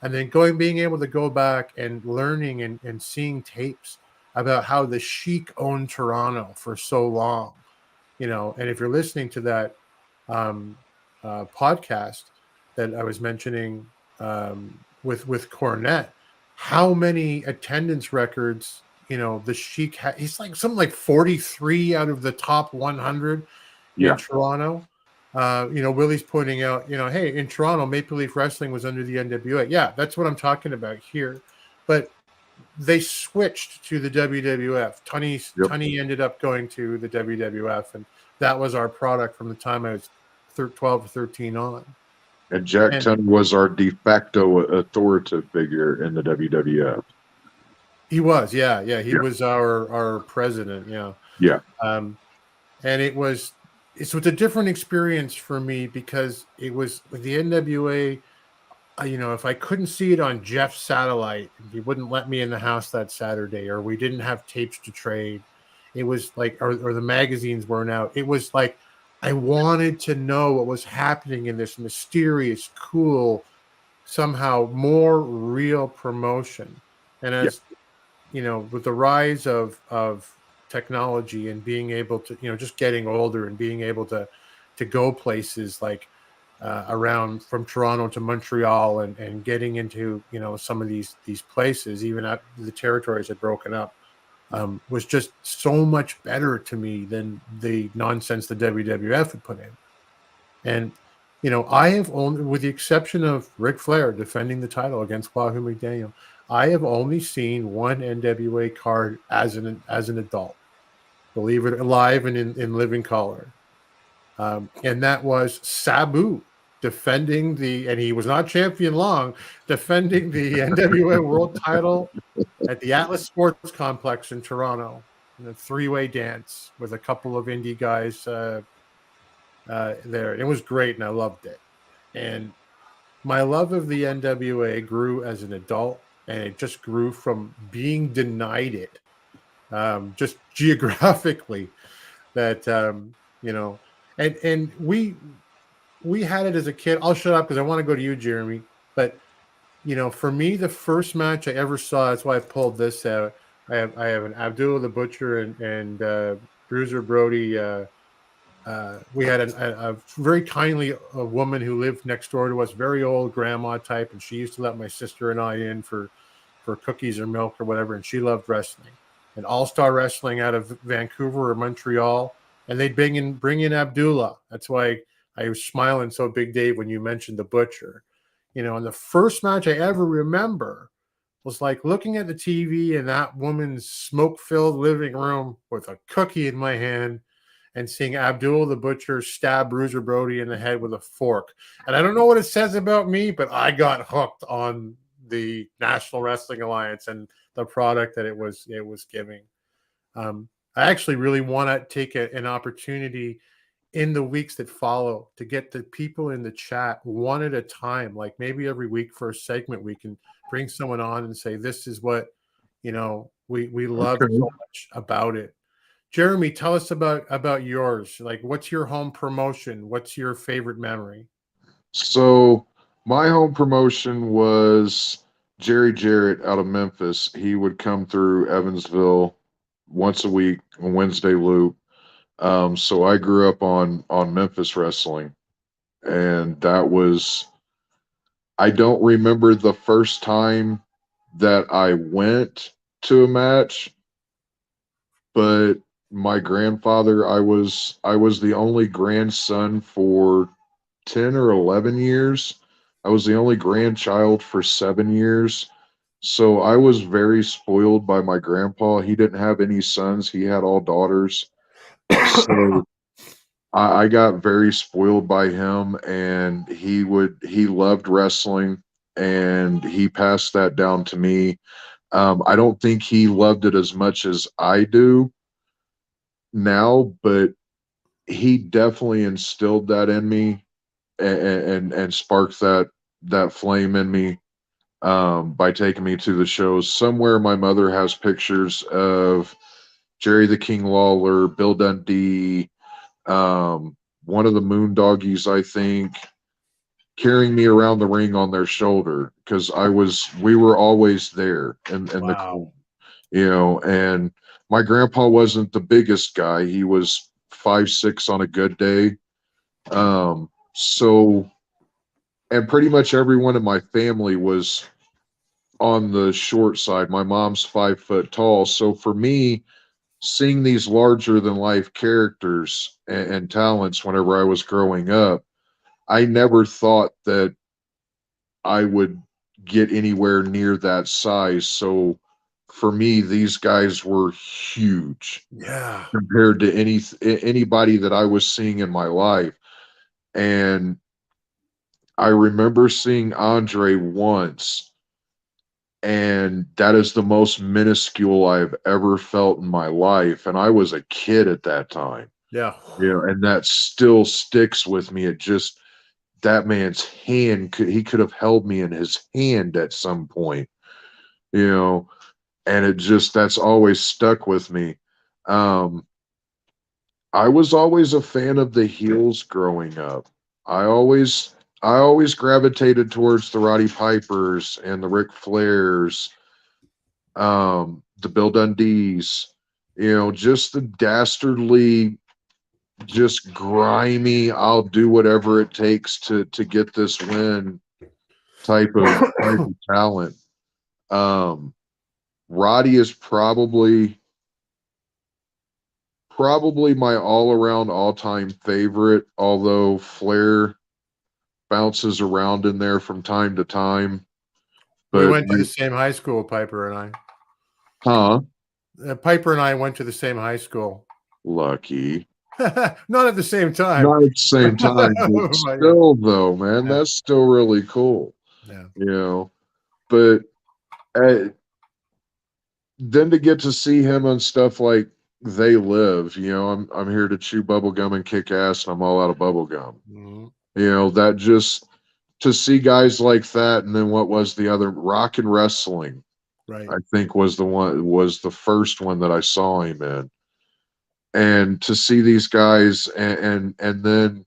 And then being able to go back and learning and seeing tapes about how the Sheik owned Toronto for so long, and if you're listening to that podcast that I was mentioning with Cornette, how many attendance records, the Sheik had. He's like something like 43 out of the top 100 in Toronto. Willie's pointing out, hey, in Toronto, Maple Leaf Wrestling was under the NWA. Yeah, that's what I'm talking about here. But they switched to the WWF. Tunney ended up going to the WWF, and that was our product from the time I was 12 or 13 on. And Jack Tunney was our de facto authoritative figure in the WWF. He was, yeah. He was our president, Yeah. And it's a different experience for me because it was with the NWA. If I couldn't see it on Jeff's satellite, he wouldn't let me in the house that Saturday, or we didn't have tapes to trade. It was like, or the magazines weren't out. It was like, I wanted to know what was happening in this mysterious, cool, somehow more real promotion. And as, with the rise of technology and being able to, just getting older and being able to go places like, around from Toronto to Montreal and getting into some of these places, even after the territories had broken up, was just so much better to me than the nonsense the WWF had put in. And I have only, with the exception of Ric Flair defending the title against Wahoo McDaniel, I have only seen one NWA card as an adult, believe it, live and in living color. And that was Sabu defending and he was not champion long, defending the NWA World title at the Atlas Sports Complex in Toronto in a three-way dance with a couple of indie guys there. It was great, and I loved it. And my love of the NWA grew as an adult, and it just grew from being denied it, just geographically, that and we had it as a kid. I'll shut up because I want to go to you, Jeremy. But for me, the first match I ever saw, that's why I pulled this out. I have an Abdullah the Butcher and Bruiser Brody. We had a very kindly a woman who lived next door to us, very old grandma type, and she used to let my sister and I in for cookies or milk or whatever, and she loved wrestling. And All-Star Wrestling out of Vancouver or Montreal, and they'd bring in Abdullah. That's why I was smiling so big, Dave, when you mentioned the Butcher. And the first match I ever remember was like looking at the TV in that woman's smoke-filled living room with a cookie in my hand and seeing Abdul the Butcher stab Bruiser Brody in the head with a fork. And I don't know what it says about me, but I got hooked on the National Wrestling Alliance and the product that it was giving. I actually really want to take an opportunity in the weeks that follow to get the people in the chat one at a time, like maybe every week for a segment, we can bring someone on and say, this is what, we love so much about it. Jeremy, tell us about yours. Like, what's your home promotion? What's your favorite memory? So my home promotion was Jerry Jarrett out of Memphis. He would come through Evansville once a week on Wednesday loop. So I grew up on Memphis wrestling, and that was, I don't remember the first time that I went to a match, but my grandfather, I was the only grandson for 10 or 11 years. I was the only grandchild for 7 years. So I was very spoiled by my grandpa. He didn't have any sons. He had all daughters. So I got very spoiled by him, and he loved wrestling, and he passed that down to me. I don't think he loved it as much as I do now, but he definitely instilled that in me and sparked that flame in me by taking me to the shows. Somewhere my mother has pictures of Jerry the King Lawler, Bill Dundee, one of the Moondoggies, I think, carrying me around the ring on their shoulder, because we were always there in Wow. and my grandpa wasn't the biggest guy. He was 5'6" on a good day. So, and pretty much everyone in my family was on the short side. My mom's 5 foot tall. So for me, seeing these larger than life characters and talents whenever I was growing up, I never thought that I would get anywhere near that size. So for me, these guys were huge. Yeah. Compared to anybody that I was seeing in my life. And I remember seeing Andre once, and that is the most minuscule I've ever felt in my life. And I was a kid at that time. Yeah. And that still sticks with me. It just, that man's hand, he could have held me in his hand at some point, and it just, that's always stuck with me. I was always a fan of the heels growing up. I always gravitated towards the Roddy Pipers and the Ric Flairs, the Bill Dundees, just the dastardly, just grimy, I'll do whatever it takes to get this win type of talent. Roddy is probably my all-around all-time favorite, although Flair bounces around in there from time to time. But we went to the same high school, Piper and I. Huh? Piper and I went to the same high school. Lucky. Not at the same time. Not at the same time, but still, though, man, that's still really cool. Yeah. But then to get to see him on stuff like They Live, I'm here to chew bubble gum and kick ass, and I'm all out of bubble gum. Mm-hmm. That just, to see guys like that. And then what was the other, Rock and Wrestling, right? I think was the first one that I saw him in. And to see these guys, and then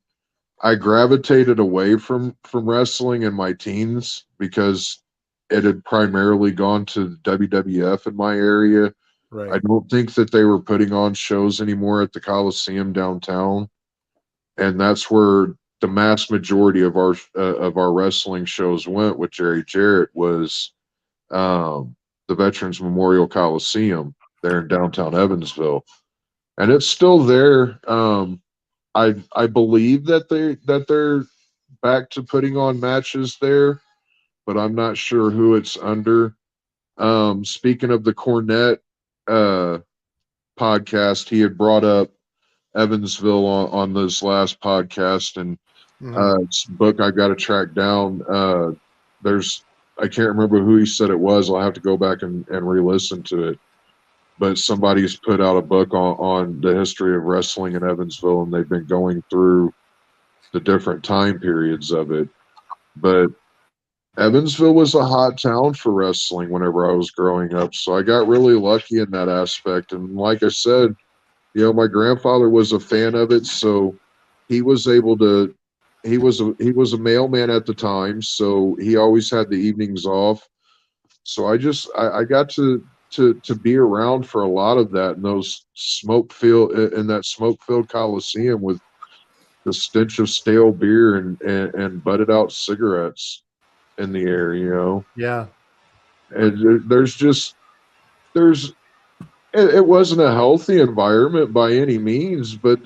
I gravitated away from wrestling in my teens because it had primarily gone to WWF in my area. Right. I don't think that they were putting on shows anymore at the Coliseum downtown, and that's where the mass majority of our wrestling shows went. With Jerry Jarrett was the Veterans Memorial Coliseum there in downtown Evansville, and it's still there. I believe that they're back to putting on matches there, but I'm not sure who it's under. Speaking of the Cornette podcast, he had brought up Evansville on this last podcast, and it's a book I've got to track down. I can't remember who he said it was. I'll have to go back and re-listen to it. But somebody's put out a book on the history of wrestling in Evansville, and they've been going through the different time periods of it. But Evansville was a hot town for wrestling whenever I was growing up, so I got really lucky in that aspect. And like I said, my grandfather was a fan of it, so he was able to. He was a mailman at the time, so he always had the evenings off. So I got to be around for a lot of that in those that smoke-filled Coliseum with the stench of stale beer and butted out cigarettes in the air, Yeah. And it wasn't a healthy environment by any means, but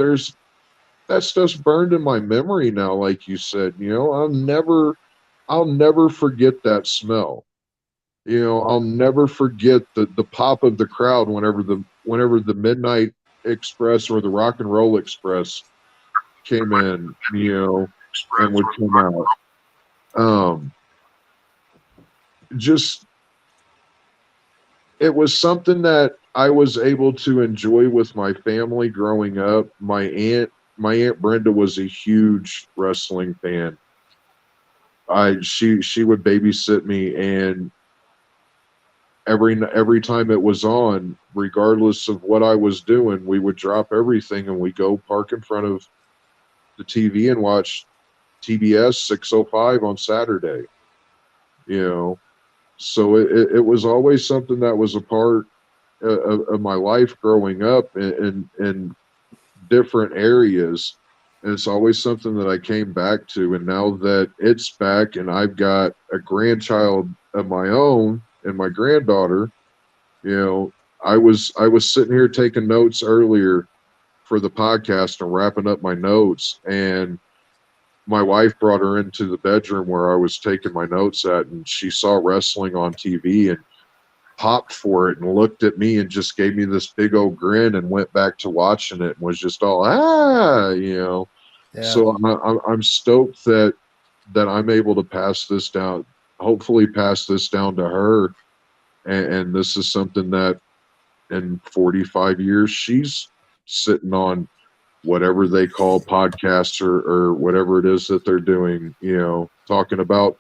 that stuff's burned in my memory now, like you said. I'll never forget that smell. I'll never forget the pop of the crowd whenever the Midnight Express or the Rock and Roll Express came in, and would come out. It was something that I was able to enjoy with my family growing up. My aunt Brenda was a huge wrestling fan. She would babysit me, and every time it was on, regardless of what I was doing, we would drop everything and we go park in front of the TV and watch TBS 605 on Saturday. So it was always something that was a part of my life growing up in different areas. And it's always something that I came back to. And now that it's back and I've got a grandchild of my own and my granddaughter, I was sitting here taking notes earlier for the podcast and wrapping up my notes, and my wife brought her into the bedroom where I was taking my notes at, and she saw wrestling on TV and popped for it and looked at me and just gave me this big old grin and went back to watching it and was just all, Yeah. So I'm stoked that I'm able to pass this down, hopefully pass this down to her. And this is something that in 45 years, she's sitting on whatever they call podcasts or whatever it is that they're doing, talking about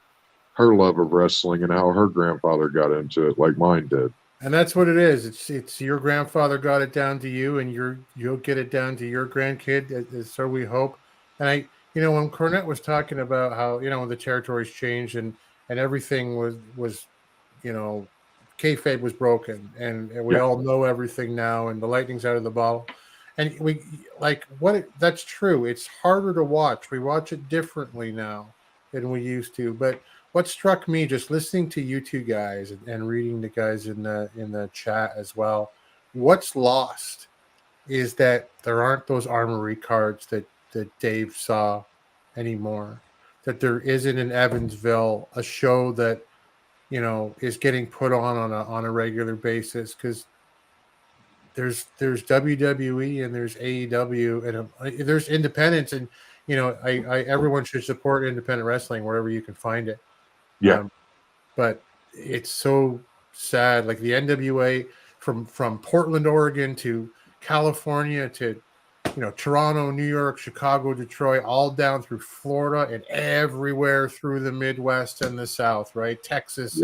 her love of wrestling and how her grandfather got into it like mine did. And that's what it is. It's your grandfather got it down to you, and you'll get it down to your grandkid, so we hope. And when Cornette was talking about how, the territories changed and everything was kayfabe was broken, and we all know everything now, and the lightning's out of the bottle. And that's true. It's harder to watch. We watch it differently now than we used to. But what struck me just listening to you two guys and reading the guys in the chat as well, what's lost is that there aren't those armory cards that Dave saw anymore. That there isn't in Evansville a show that is getting put on a regular basis, because there's WWE and there's AEW and there's independents, and everyone should support independent wrestling wherever you can find it. But it's so sad, like the NWA from Portland, Oregon to California to Toronto, New York, Chicago, Detroit, all down through Florida and everywhere through the Midwest and the South, right? Texas,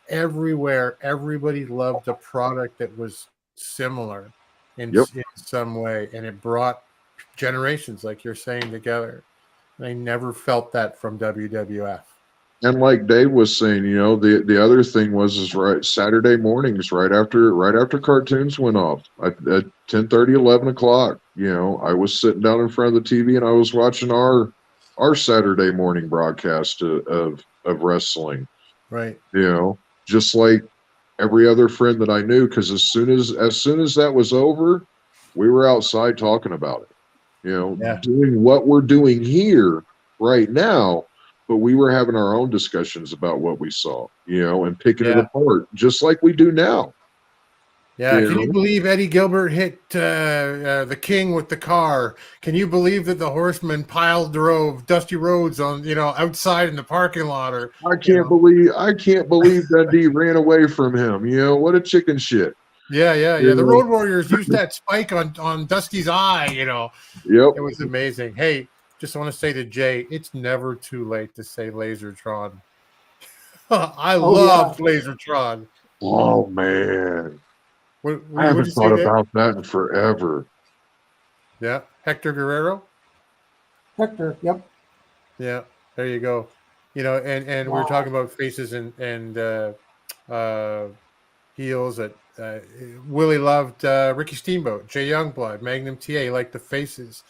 everywhere. Everybody loved a product that was similar in some way, and it brought generations, like you're saying, together. And I never felt that from WWF. And like Dave was saying, the other thing was right Saturday mornings, right after cartoons went off at 10:30, 11 o'clock. I was sitting down in front of the TV and I was watching our Saturday morning broadcast of wrestling. Right. Just like every other friend that I knew, because as soon as that was over, we were outside talking about it. Doing what we're doing here right now. But we were having our own discussions about what we saw, and picking it apart, just like we do now. Yeah, can you believe Eddie Gilbert hit the King with the car? Can you believe that the Horsemen drove Dusty Rhodes on outside in the parking lot? Or I can't believe that D ran away from him. What a chicken shit. yeah. You The know? Road Warriors used that spike on Dusty's eye. Yep. It was amazing. Hey, just want to say to Jay, it's never too late to say Lasertron. I loved Lasertron. Oh man. What I did haven't you say thought there? about that in forever. Yeah, Hector Guerrero. Hector, yep. Yeah, there you go. And we were talking about faces and heels. That Willie loved Ricky Steamboat, Jay Youngblood, Magnum TA. He liked the faces.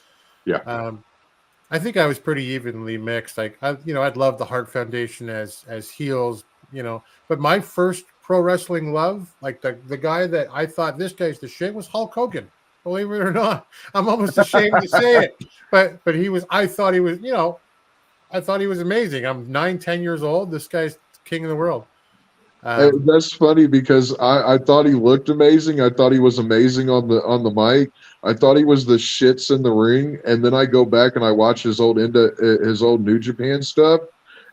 Yeah. I think I was pretty evenly mixed. Like I'd love the Hart Foundation as heels. But my first pro wrestling love, like the guy that I thought this guy's the shit, was Hulk Hogan. Believe it or not, I'm almost ashamed to say it, but he was. I thought he was. I thought he was amazing. I'm 9-10 years old. This guy's king of the world. That's funny because I thought he looked amazing. I thought he was amazing on the mic. I thought he was the shits in the ring. And then I go back and I watch his old New Japan stuff,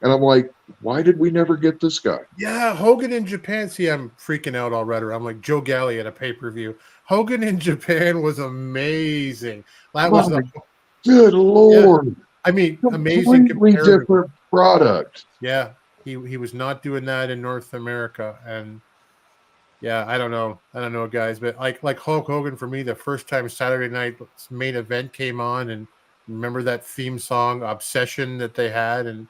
and I'm like, why did we never get this guy? Yeah, Hogan in Japan. See, I'm freaking out already. I'm like Joe Galli at a pay-per-view. Hogan in Japan was amazing. That was good Lord. Yeah. I mean, amazing. Completely different product. Yeah. He was not doing that in North America, and yeah, I don't know, guys, but like Hulk Hogan for me, the first time Saturday night main event came on, and remember that theme song "Obsession" that they had, and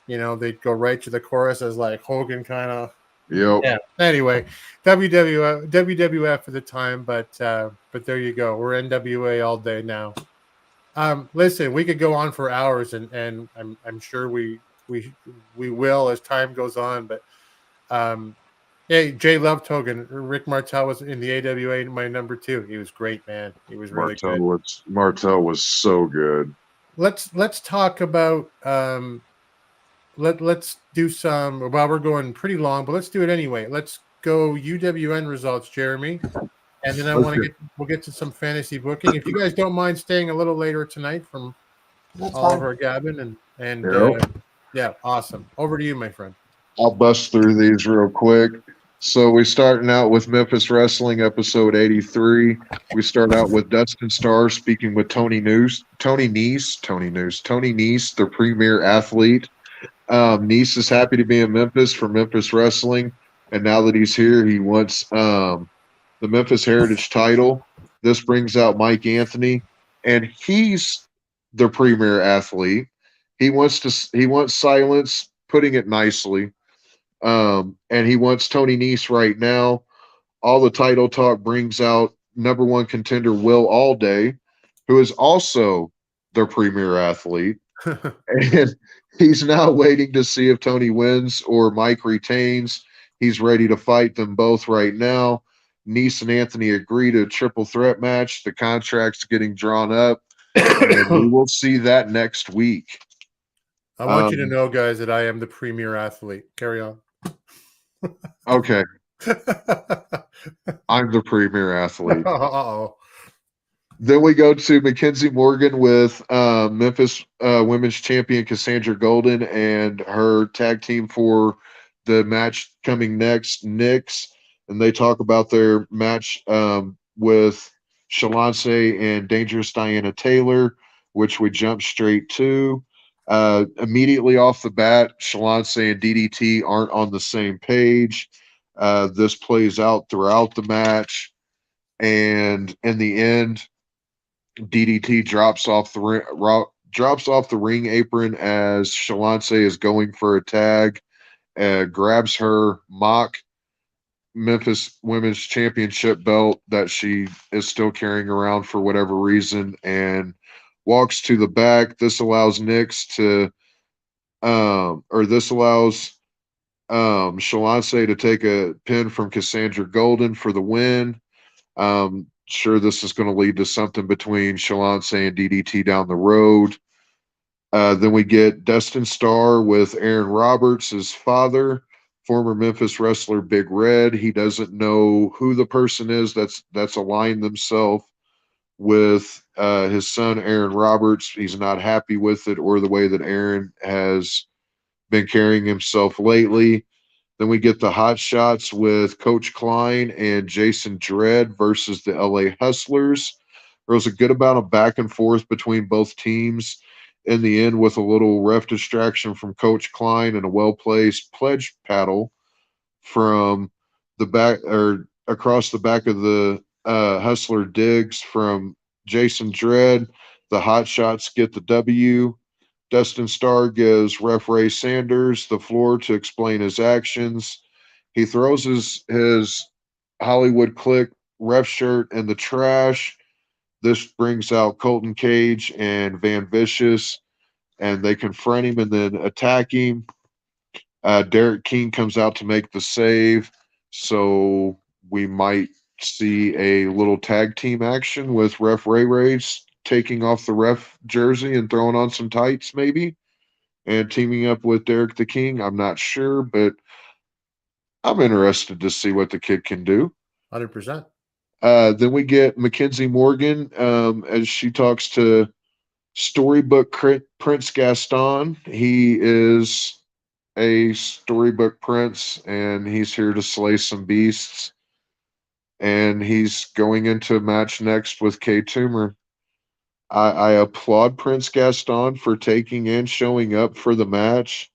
they'd go right to the chorus as like Hogan kind of. Yep. Yeah. Anyway, WWF at the time, but there you go. We're NWA all day now. Listen, we could go on for hours, and I'm sure we will as time goes on, but hey, Jay loved Hogan. Rick Martel was in the AWA my number 2. He was great, man. He was really good. Martel was so good. Let's talk about let's do some. Well, we're going pretty long, but let's do it anyway. Let's go UWN results, Jeremy, and then we'll get to some fantasy booking. If you guys don't mind staying a little later tonight from Oliver Gavin and yeah, awesome. Over to you, my friend. I'll bust through these real quick. So we starting out with Memphis Wrestling, episode 83. We start out with Dustin Starr speaking with Tony Nese, the premier athlete. Nese is happy to be in Memphis for Memphis Wrestling, and now that he's here, he wants the Memphis Heritage title. This brings out Mike Anthony, and he's the premier athlete. He wants silence, putting it nicely. And he wants Tony Nese right now. All the title talk brings out number 1 contender Will Allday, who is also their premier athlete. And he's now waiting to see if Tony wins or Mike retains. He's ready to fight them both right now. Nese and Anthony agree to a triple threat match. The contract's getting drawn up, and we will see that next week. I want you to know, guys, that I am the premier athlete. Carry on. Okay. I'm the premier athlete. Uh-oh. Then we go to Mackenzie Morgan with Memphis Women's Champion Cassandra Golden and her tag team for the match coming next, Nyx. And they talk about their match with Shalance and Dangerous Diana Taylor, which we jump straight to. Immediately off the bat, Shalance and DDT aren't on the same page. This plays out throughout the match, and in the end, DDT drops off the ring apron as Shalance is going for a tag, grabs her mock Memphis Women's Championship belt that she is still carrying around for whatever reason, and walks to the back. This allows Nyx to, Shalance to take a pin from Cassandra Golden for the win. Sure, this is going to lead to something between Shalance and DDT down the road. Then we get Dustin Starr with Aaron Roberts' father former Memphis wrestler Big Red. He doesn't know who the person is that's aligned themselves with his son Aaron Roberts. He's not happy with it or the way that Aaron has been carrying himself lately. Then we get the hot shots with Coach Klein and Jason Dredd versus the LA Hustlers. There was a good amount of back and forth between both teams in the end, with a little ref distraction from Coach Klein and a well-placed pledge paddle from the back or across the back of the Hustler Diggs from Jason Dredd. The hot shots get the W. Dustin Starr gives Ref Ray Sanders the floor to explain his actions. He throws his Hollywood Click ref shirt in the trash. This brings out Colton Cage and Van Vicious, and they confront him and then attack him. Derek King comes out to make the save, so we might see a little tag team action with Ref Ray Ray's taking off the ref jersey and throwing on some tights maybe and teaming up with Derek the King. I'm not sure, but I'm interested to see what the kid can do. 100%. Then we get Mackenzie Morgan as she talks to Storybook Prince Gaston. He is a storybook prince, and he's here to slay some beasts. And he's going into a match next with K Toomer. I applaud Prince Gaston for taking and showing up for the match.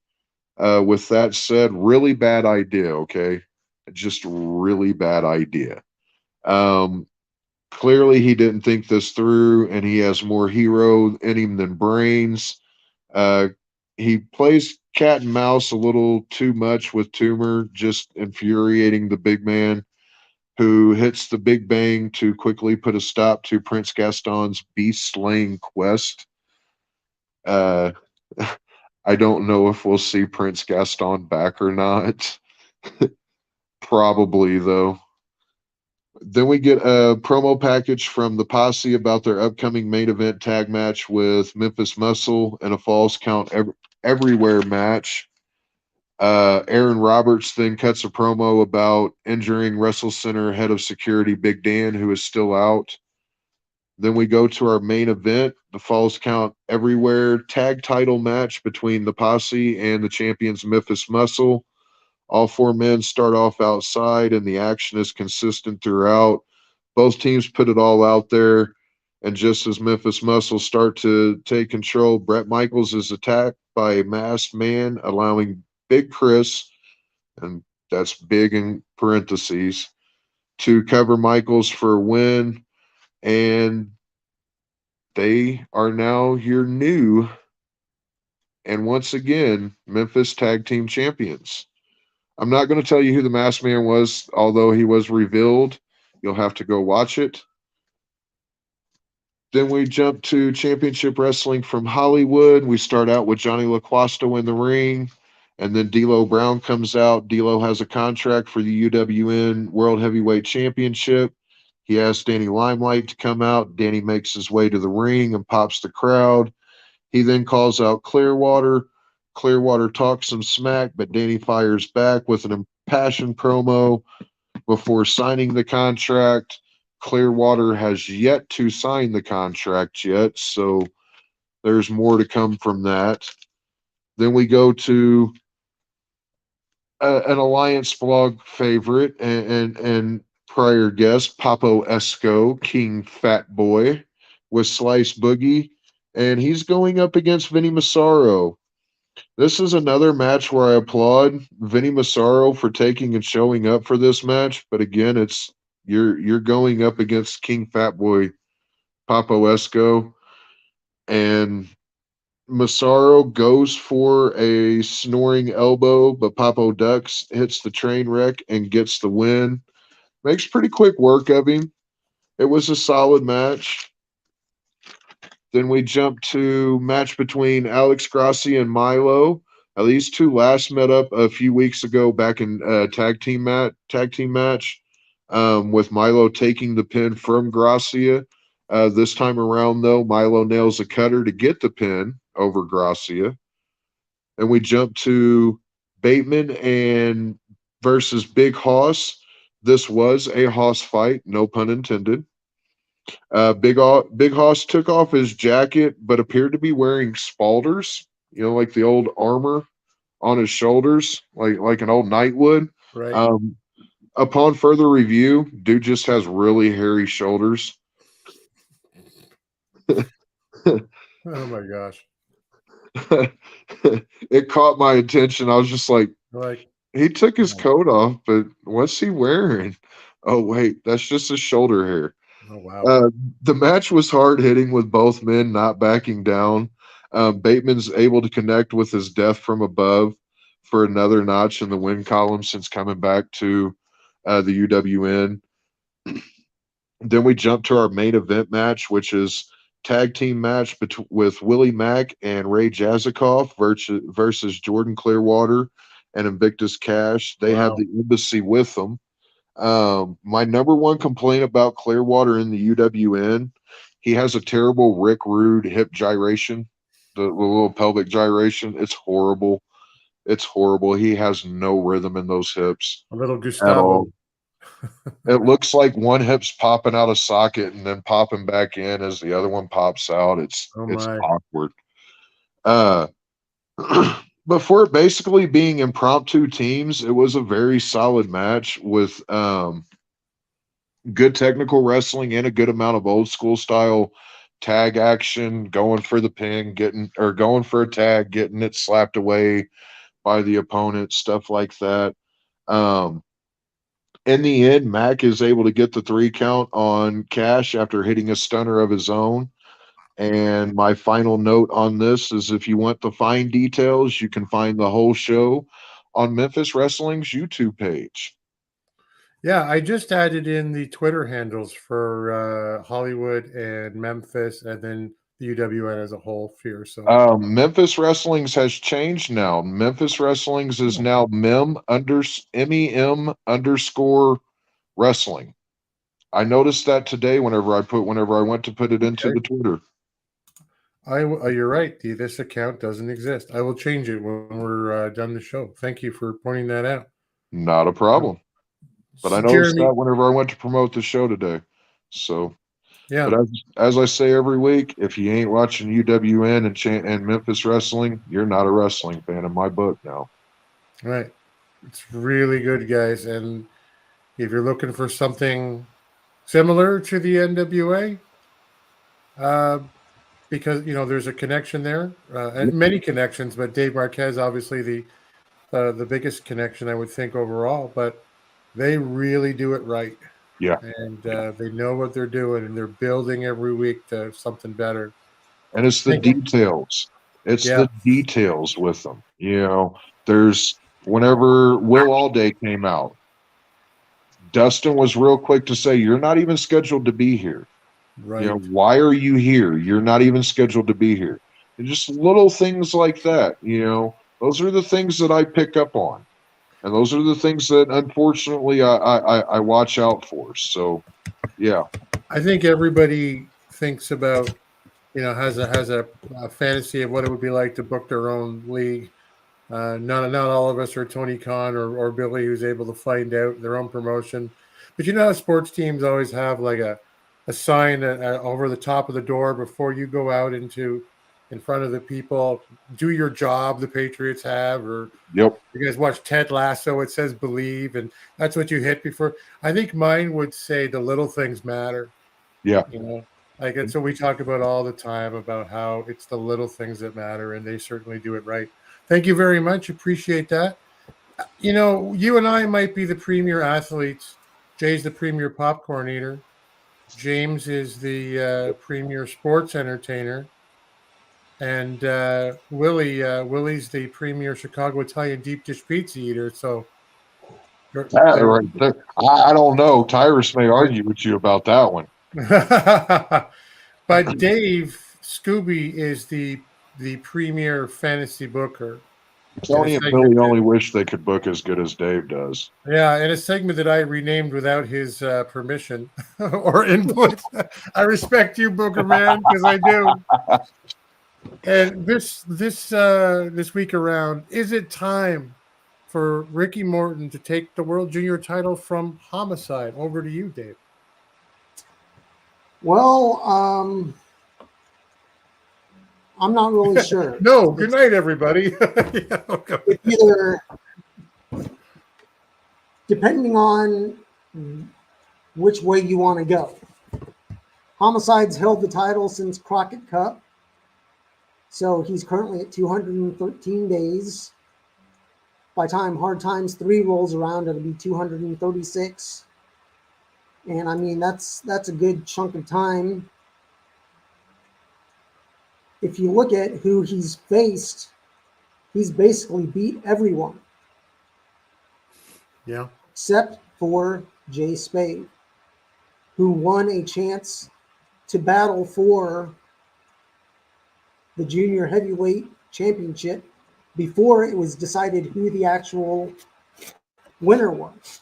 With that said, really bad idea, okay? Just really bad idea. Clearly, he didn't think this through, and he has more hero in him than brains. He plays cat and mouse a little too much with Toomer, just infuriating the big man, who hits the Big Bang to quickly put a stop to Prince Gaston's beast-slaying quest. I don't know if we'll see Prince Gaston back or not. Probably, though. Then we get a promo package from the Posse about their upcoming main event tag match with Memphis Muscle and a Falls Count Everywhere match. Aaron Roberts then cuts a promo about injuring Wrestle Center head of security Big Dan, who is still out. Then we go to our main event, the Falls Count Everywhere tag title match between the Posse and the champions Memphis Muscle. All four men start off outside, and the action is consistent throughout. Both teams put it all out there, and just as Memphis Muscle start to take control, Bret Michaels is attacked by a masked man, allowing Big Chris, and that's big in parentheses, to cover Michaels for a win, and they are now your new and once again Memphis Tag Team Champions. I'm not going to tell you who the masked man was, although he was revealed. You'll have to go watch it. Then we jump to Championship Wrestling from Hollywood. We start out with Johnny LaQuasto in the ring, and then D'Lo Brown comes out. D'Lo has a contract for the UWN World Heavyweight Championship. He asks Danny Limelight to come out. Danny makes his way to the ring and pops the crowd. He then calls out Clearwater. Clearwater talks some smack, but Danny fires back with an impassioned promo before signing the contract. Clearwater has yet to sign the contract yet, so there's more to come from that. Then we go to an Alliance blog favorite and prior guest, Papo Esco, King Fat Boy, with Slice Boogie, and he's going up against Vinny Massaro. This is another match where I applaud Vinny Massaro for taking and showing up for this match, but again, it's you're going up against King Fat Boy Papo Esco, and Massaro goes for a snoring elbow, but Papo ducks, hits the train wreck, and gets the win. Makes pretty quick work of him. It was a solid match. Then we jump to match between Alex Grassi and Milo. These two last met up a few weeks ago back in tag team match, with Milo taking the pin from Gracia. This time around, though, Milo nails a cutter to get the pin over Gracia. And we jump to Bateman and versus Big Hoss. This was a Hoss fight, no pun intended. Big Hoss took off his jacket, but appeared to be wearing spalders, like the old armor on his shoulders, like an old knight would. Right. Upon further review, dude just has really hairy shoulders. Oh my gosh. It caught my attention. I was just like, he took his coat off, but what's he wearing? Oh, wait, that's just his shoulder hair. Oh, wow. The match was hard hitting with both men not backing down. Bateman's able to connect with his death from above for another notch in the win column since coming back to the UWN. Then we jump to our main event match, which is tag team match with Willie Mack and Ray Jazikoff versus Jordan Clearwater and Invictus Cash. They had the embassy with them. My number one complaint about Clearwater in the UWN, he has a terrible Rick Rude hip gyration, the little pelvic gyration. It's horrible. It's horrible. He has no rhythm in those hips. A little Gustavo. It looks like one hip's popping out of socket and then popping back in as the other one pops out. It's awkward. But for basically being impromptu teams, it was a very solid match with good technical wrestling and a good amount of old school style tag action, going for the pin, going for a tag, getting it slapped away by the opponent, stuff like that. In the end, Mac is able to get the 3 count on Cash after hitting a stunner of his own. And my final note on this is if you want the fine details, you can find the whole show on Memphis Wrestling's YouTube page. Yeah, I just added in the Twitter handles for Hollywood and Memphis, and then the UWN as a whole here. So Memphis Wrestling's has changed now. Memphis Wrestling's is now MEM _wrestling. I noticed that today whenever I went to put it into the Twitter. You're right. This account doesn't exist. I will change it when we're done the show. Thank you for pointing that out. Not a problem. But I noticed that whenever I went to promote the show today. So, yeah. But as I say every week, if you ain't watching UWN and Memphis Wrestling, you're not a wrestling fan in my book now. Right. It's really good, guys. And if you're looking for something similar to the NWA, because there's a connection there, and many connections, but Dave Marquez obviously the biggest connection I would think overall. But they really do it right. Yeah, and they know what they're doing, and they're building every week to something better. And it's the details. It's the details with them. There's whenever Will Allday came out, Dustin was real quick to say, "You're not even scheduled to be here. Right? Why are you here? You're not even scheduled to be here." And just little things like that. Those are the things that I pick up on. And those are the things that, unfortunately, I watch out for. So, yeah. I think everybody thinks about, has a fantasy of what it would be like to book their own league. Not all of us are Tony Khan or Billy, who's able to find out their own promotion. But how sports teams always have like a sign over the top of the door before you go out in front of the people, do your job the Patriots have, or you guys watch Ted Lasso, it says believe, and that's what you hit before. I think mine would say the little things matter. Yeah. It's what we talk about all the time about how it's the little things that matter, and they certainly do it right. Thank you very much. Appreciate that. You and I might be the premier athletes. Jay's the premier popcorn eater. James is the premier sports entertainer. And Willie's the premier Chicago Italian deep dish pizza eater. So, I don't know. Tyrus may argue with you about that one. But Dave Scooby is the premier fantasy booker. Tony and Billy only wish they could book as good as Dave does. Yeah, in a segment that I renamed without his permission or input. I respect you, Booker Man, because I do. And this week around, is it time for Ricky Morton to take the World Junior title from Homicide? Over to you, Dave. Well, I'm not really sure. No, good night, everybody. Yeah, okay. It's either, depending on which way you want to go. Homicide's held the title since Crockett Cup. So he's currently at 213 days. By the time Hard Times 3 rolls around, it'll be 236. And I mean, that's a good chunk of time. If you look at who he's faced, he's basically beat everyone. Yeah. Except for Jay Spade, who won a chance to battle for the Junior Heavyweight Championship before it was decided who the actual winner was.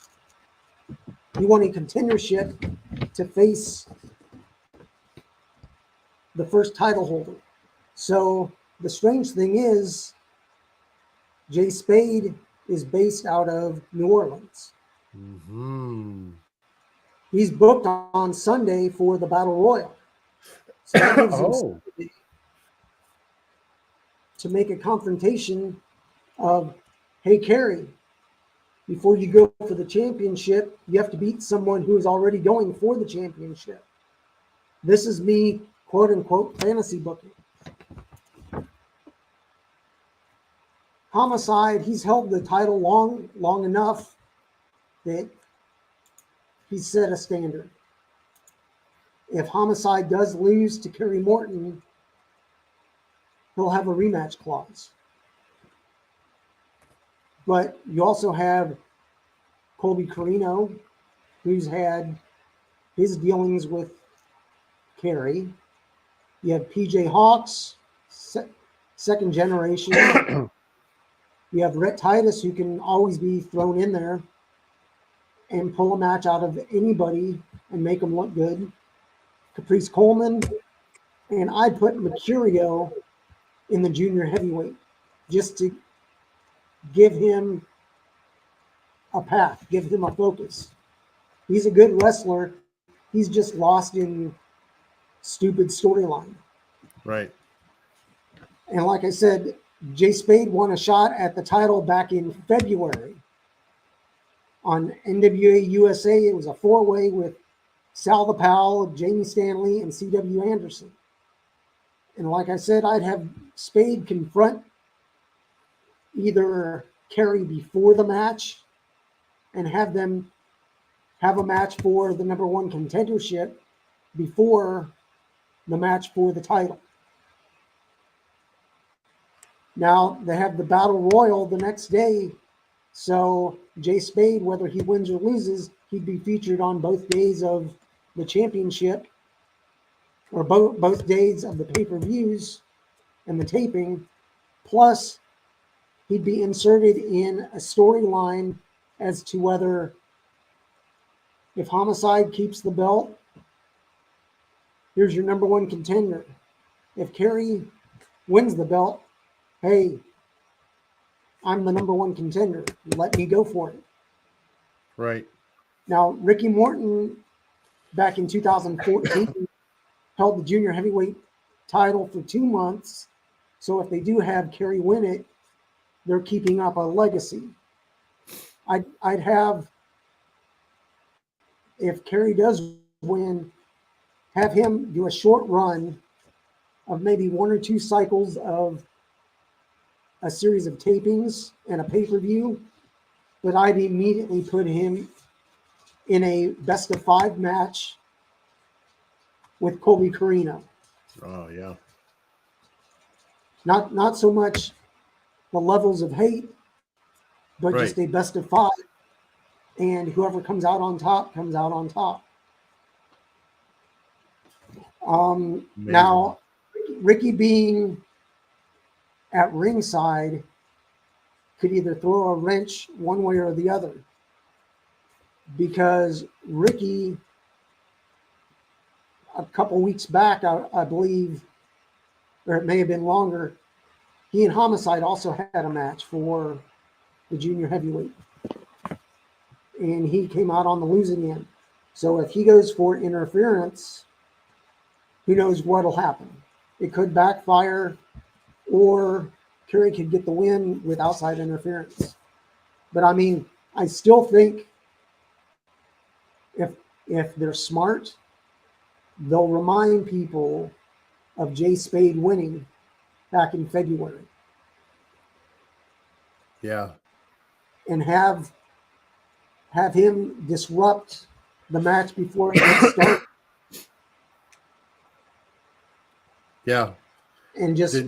He won a contendership to face the first title holder. So the strange thing is, Jay Spade is based out of New Orleans. Mm-hmm. He's booked on Sunday for the Battle Royal. So that gives him Sunday to make a confrontation of, hey, Kerry, before you go for the championship, you have to beat someone who is already going for the championship. This is me, quote unquote, fantasy booking. Homicide, he's held the title long enough that he's set a standard. If Homicide does lose to Kerry Morton, he'll have a rematch clause. But you also have Colby Carino, who's had his dealings with Kerry. You have PJ Hawks, second generation. You have Rhett Titus, who can always be thrown in there and pull a match out of anybody and make them look good. Caprice Coleman, and I put Mercurio in the junior heavyweight just to give him a path, give him a focus. He's a good wrestler. He's just lost in stupid storyline. Right. And like I said, Jay Spade won a shot at the title back in February on NWA USA. It was a four-way with Sal the Pal, Jamie Stanley, and C.W. Anderson. And like I said, I'd have Spade confront either Kerry before the match and have them have a match for the number one contendership before the match for the title. Now, they have the Battle Royal the next day, so Jay Spade, whether he wins or loses, he'd be featured on both days of the championship, or both days of the pay-per-views and the taping, plus he'd be inserted in a storyline as to whether, if Homicide keeps the belt, here's your number one contender. If Kerry wins the belt, hey, I'm the number one contender. Let me go for it. Right. Now, Ricky Morton, back in 2014, held the junior heavyweight title for 2 months. So if they do have Kerry win it, they're keeping up a legacy. I'd have, if Kerry does win, have him do a short run of maybe 1 or 2 cycles of a series of tapings and a pay-per-view, but I'd immediately put him in a best-of-5 match with Colby Carino. Oh, yeah. Not so much the levels of hate, but Right. just a best-of-5, and whoever comes out on top comes out on top. Now, Ricky being at ringside could either throw a wrench one way or the other, because Ricky, a couple weeks back, I believe, or it may have been longer, he and Homicide also had a match for the junior heavyweight. And he came out on the losing end. So if he goes for interference, who knows what'll happen. It could backfire, or Kerry could get the win with outside interference. But I mean, I still think if they're smart, they'll remind people of Jay Spade winning back in February. Yeah. And have him disrupt the match before it starts. Yeah. And just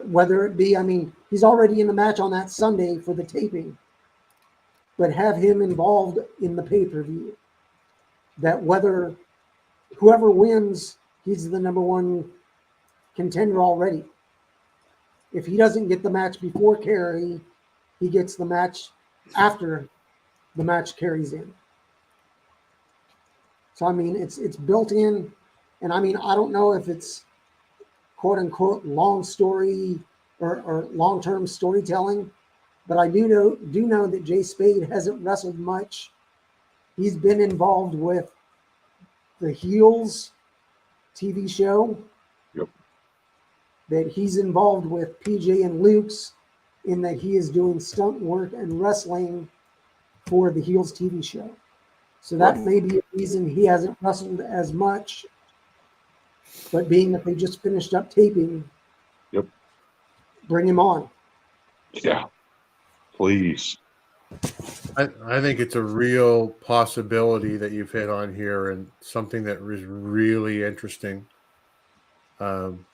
whether it be, I mean, he's already in the match on that Sunday for the taping, but have him involved in the pay-per-view. That whether whoever wins, he's the number one contender already. If he doesn't get the match before Kerry, he gets the match after the match Kerry's in. So, I mean, it's built in. And I mean, I don't know if it's quote unquote long story or long-term storytelling, but I do know that Jay Spade hasn't wrestled much. He's been involved with the Heels TV show. Yep. That he's involved with PJ and Luke's, in that he is doing stunt work and wrestling for the Heels TV show. So that may be a reason he hasn't wrestled as much. But being that they just finished up taping, yep, bring him on. Yeah, please. I think it's a real possibility that you've hit on here, and something that is really interesting. I'm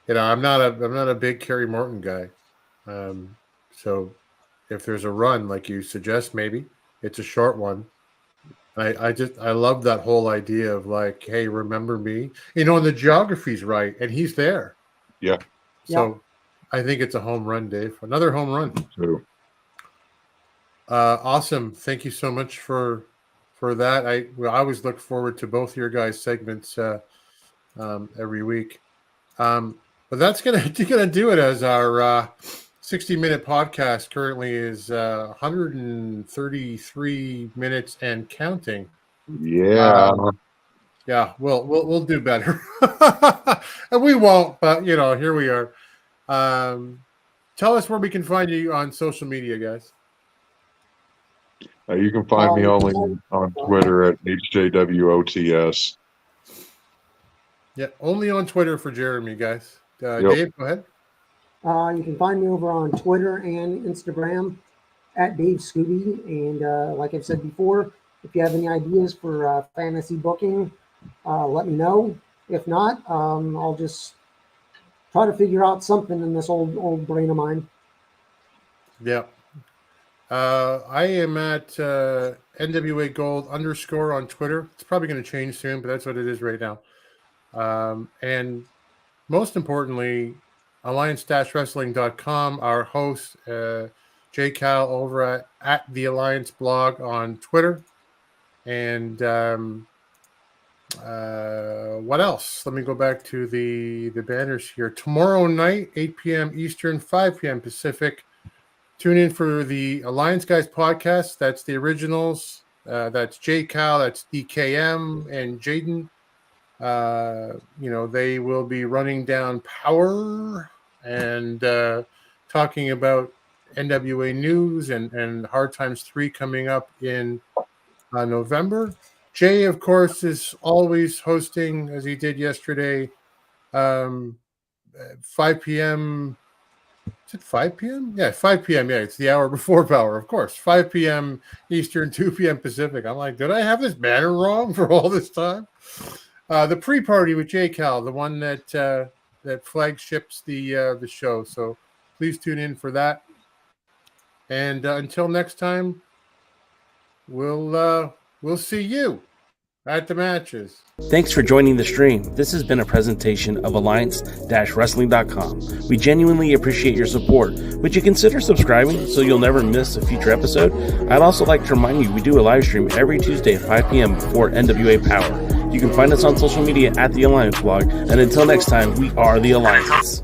not a big Kerry Morton guy, so if there's a run like you suggest, maybe it's a short one. I love that whole idea of like, hey, remember me? And the geography's right, and he's there. Yeah. So I think it's a home run, Dave. Another home run. Too. Awesome. Thank you so much for that. I always look forward to both your guys' segments every week. But that's gonna do it as our 60-minute podcast. Currently is 133 minutes and counting. Yeah. Yeah, we'll do better. And we won't, but here we are. Tell us where we can find you on social media, guys. You can find me only on Twitter at HJWOTS. Yeah, only on Twitter for Jeremy, guys. Yep. Dave, go ahead. You can find me over on Twitter and Instagram at Dave Scooby. And like I've said before, if you have any ideas for fantasy booking, let me know. If not, I'll just try to figure out something in this old brain of mine. Yeah. I am at NWA Gold _ on Twitter. It's probably going to change soon, but that's what it is right now. And most importantly, alliance-wrestling.com, our host, Jay Cal, over at the Alliance blog on Twitter. And what else? Let me go back to the banners here. Tomorrow night, 8 p.m. Eastern, 5 p.m. Pacific. Tune in for the Alliance Guys podcast. That's the originals. That's Jay Cal, that's DKM, and Jaden. They will be running down Power and talking about NWA news and Hard Times 3 coming up in November. Jay, of course, is always hosting, as he did yesterday, 5 p.m. Is it 5 p.m.? Yeah, 5 p.m. Yeah, it's the hour before Power, of course. 5 p.m. Eastern, 2 p.m. Pacific. I'm like, did I have this banner wrong for all this time? The pre-party with Jay Cal, the one that flagships the show. So please tune in for that. And until next time, we'll see you at the matches. Thanks for joining the stream. This has been a presentation of Alliance-Wrestling.com. We genuinely appreciate your support. Would you consider subscribing so you'll never miss a future episode? I'd also like to remind you we do a live stream every Tuesday at 5 p.m. before NWA Power. You can find us on social media at The Alliance Blog. And until next time, we are The Alliance.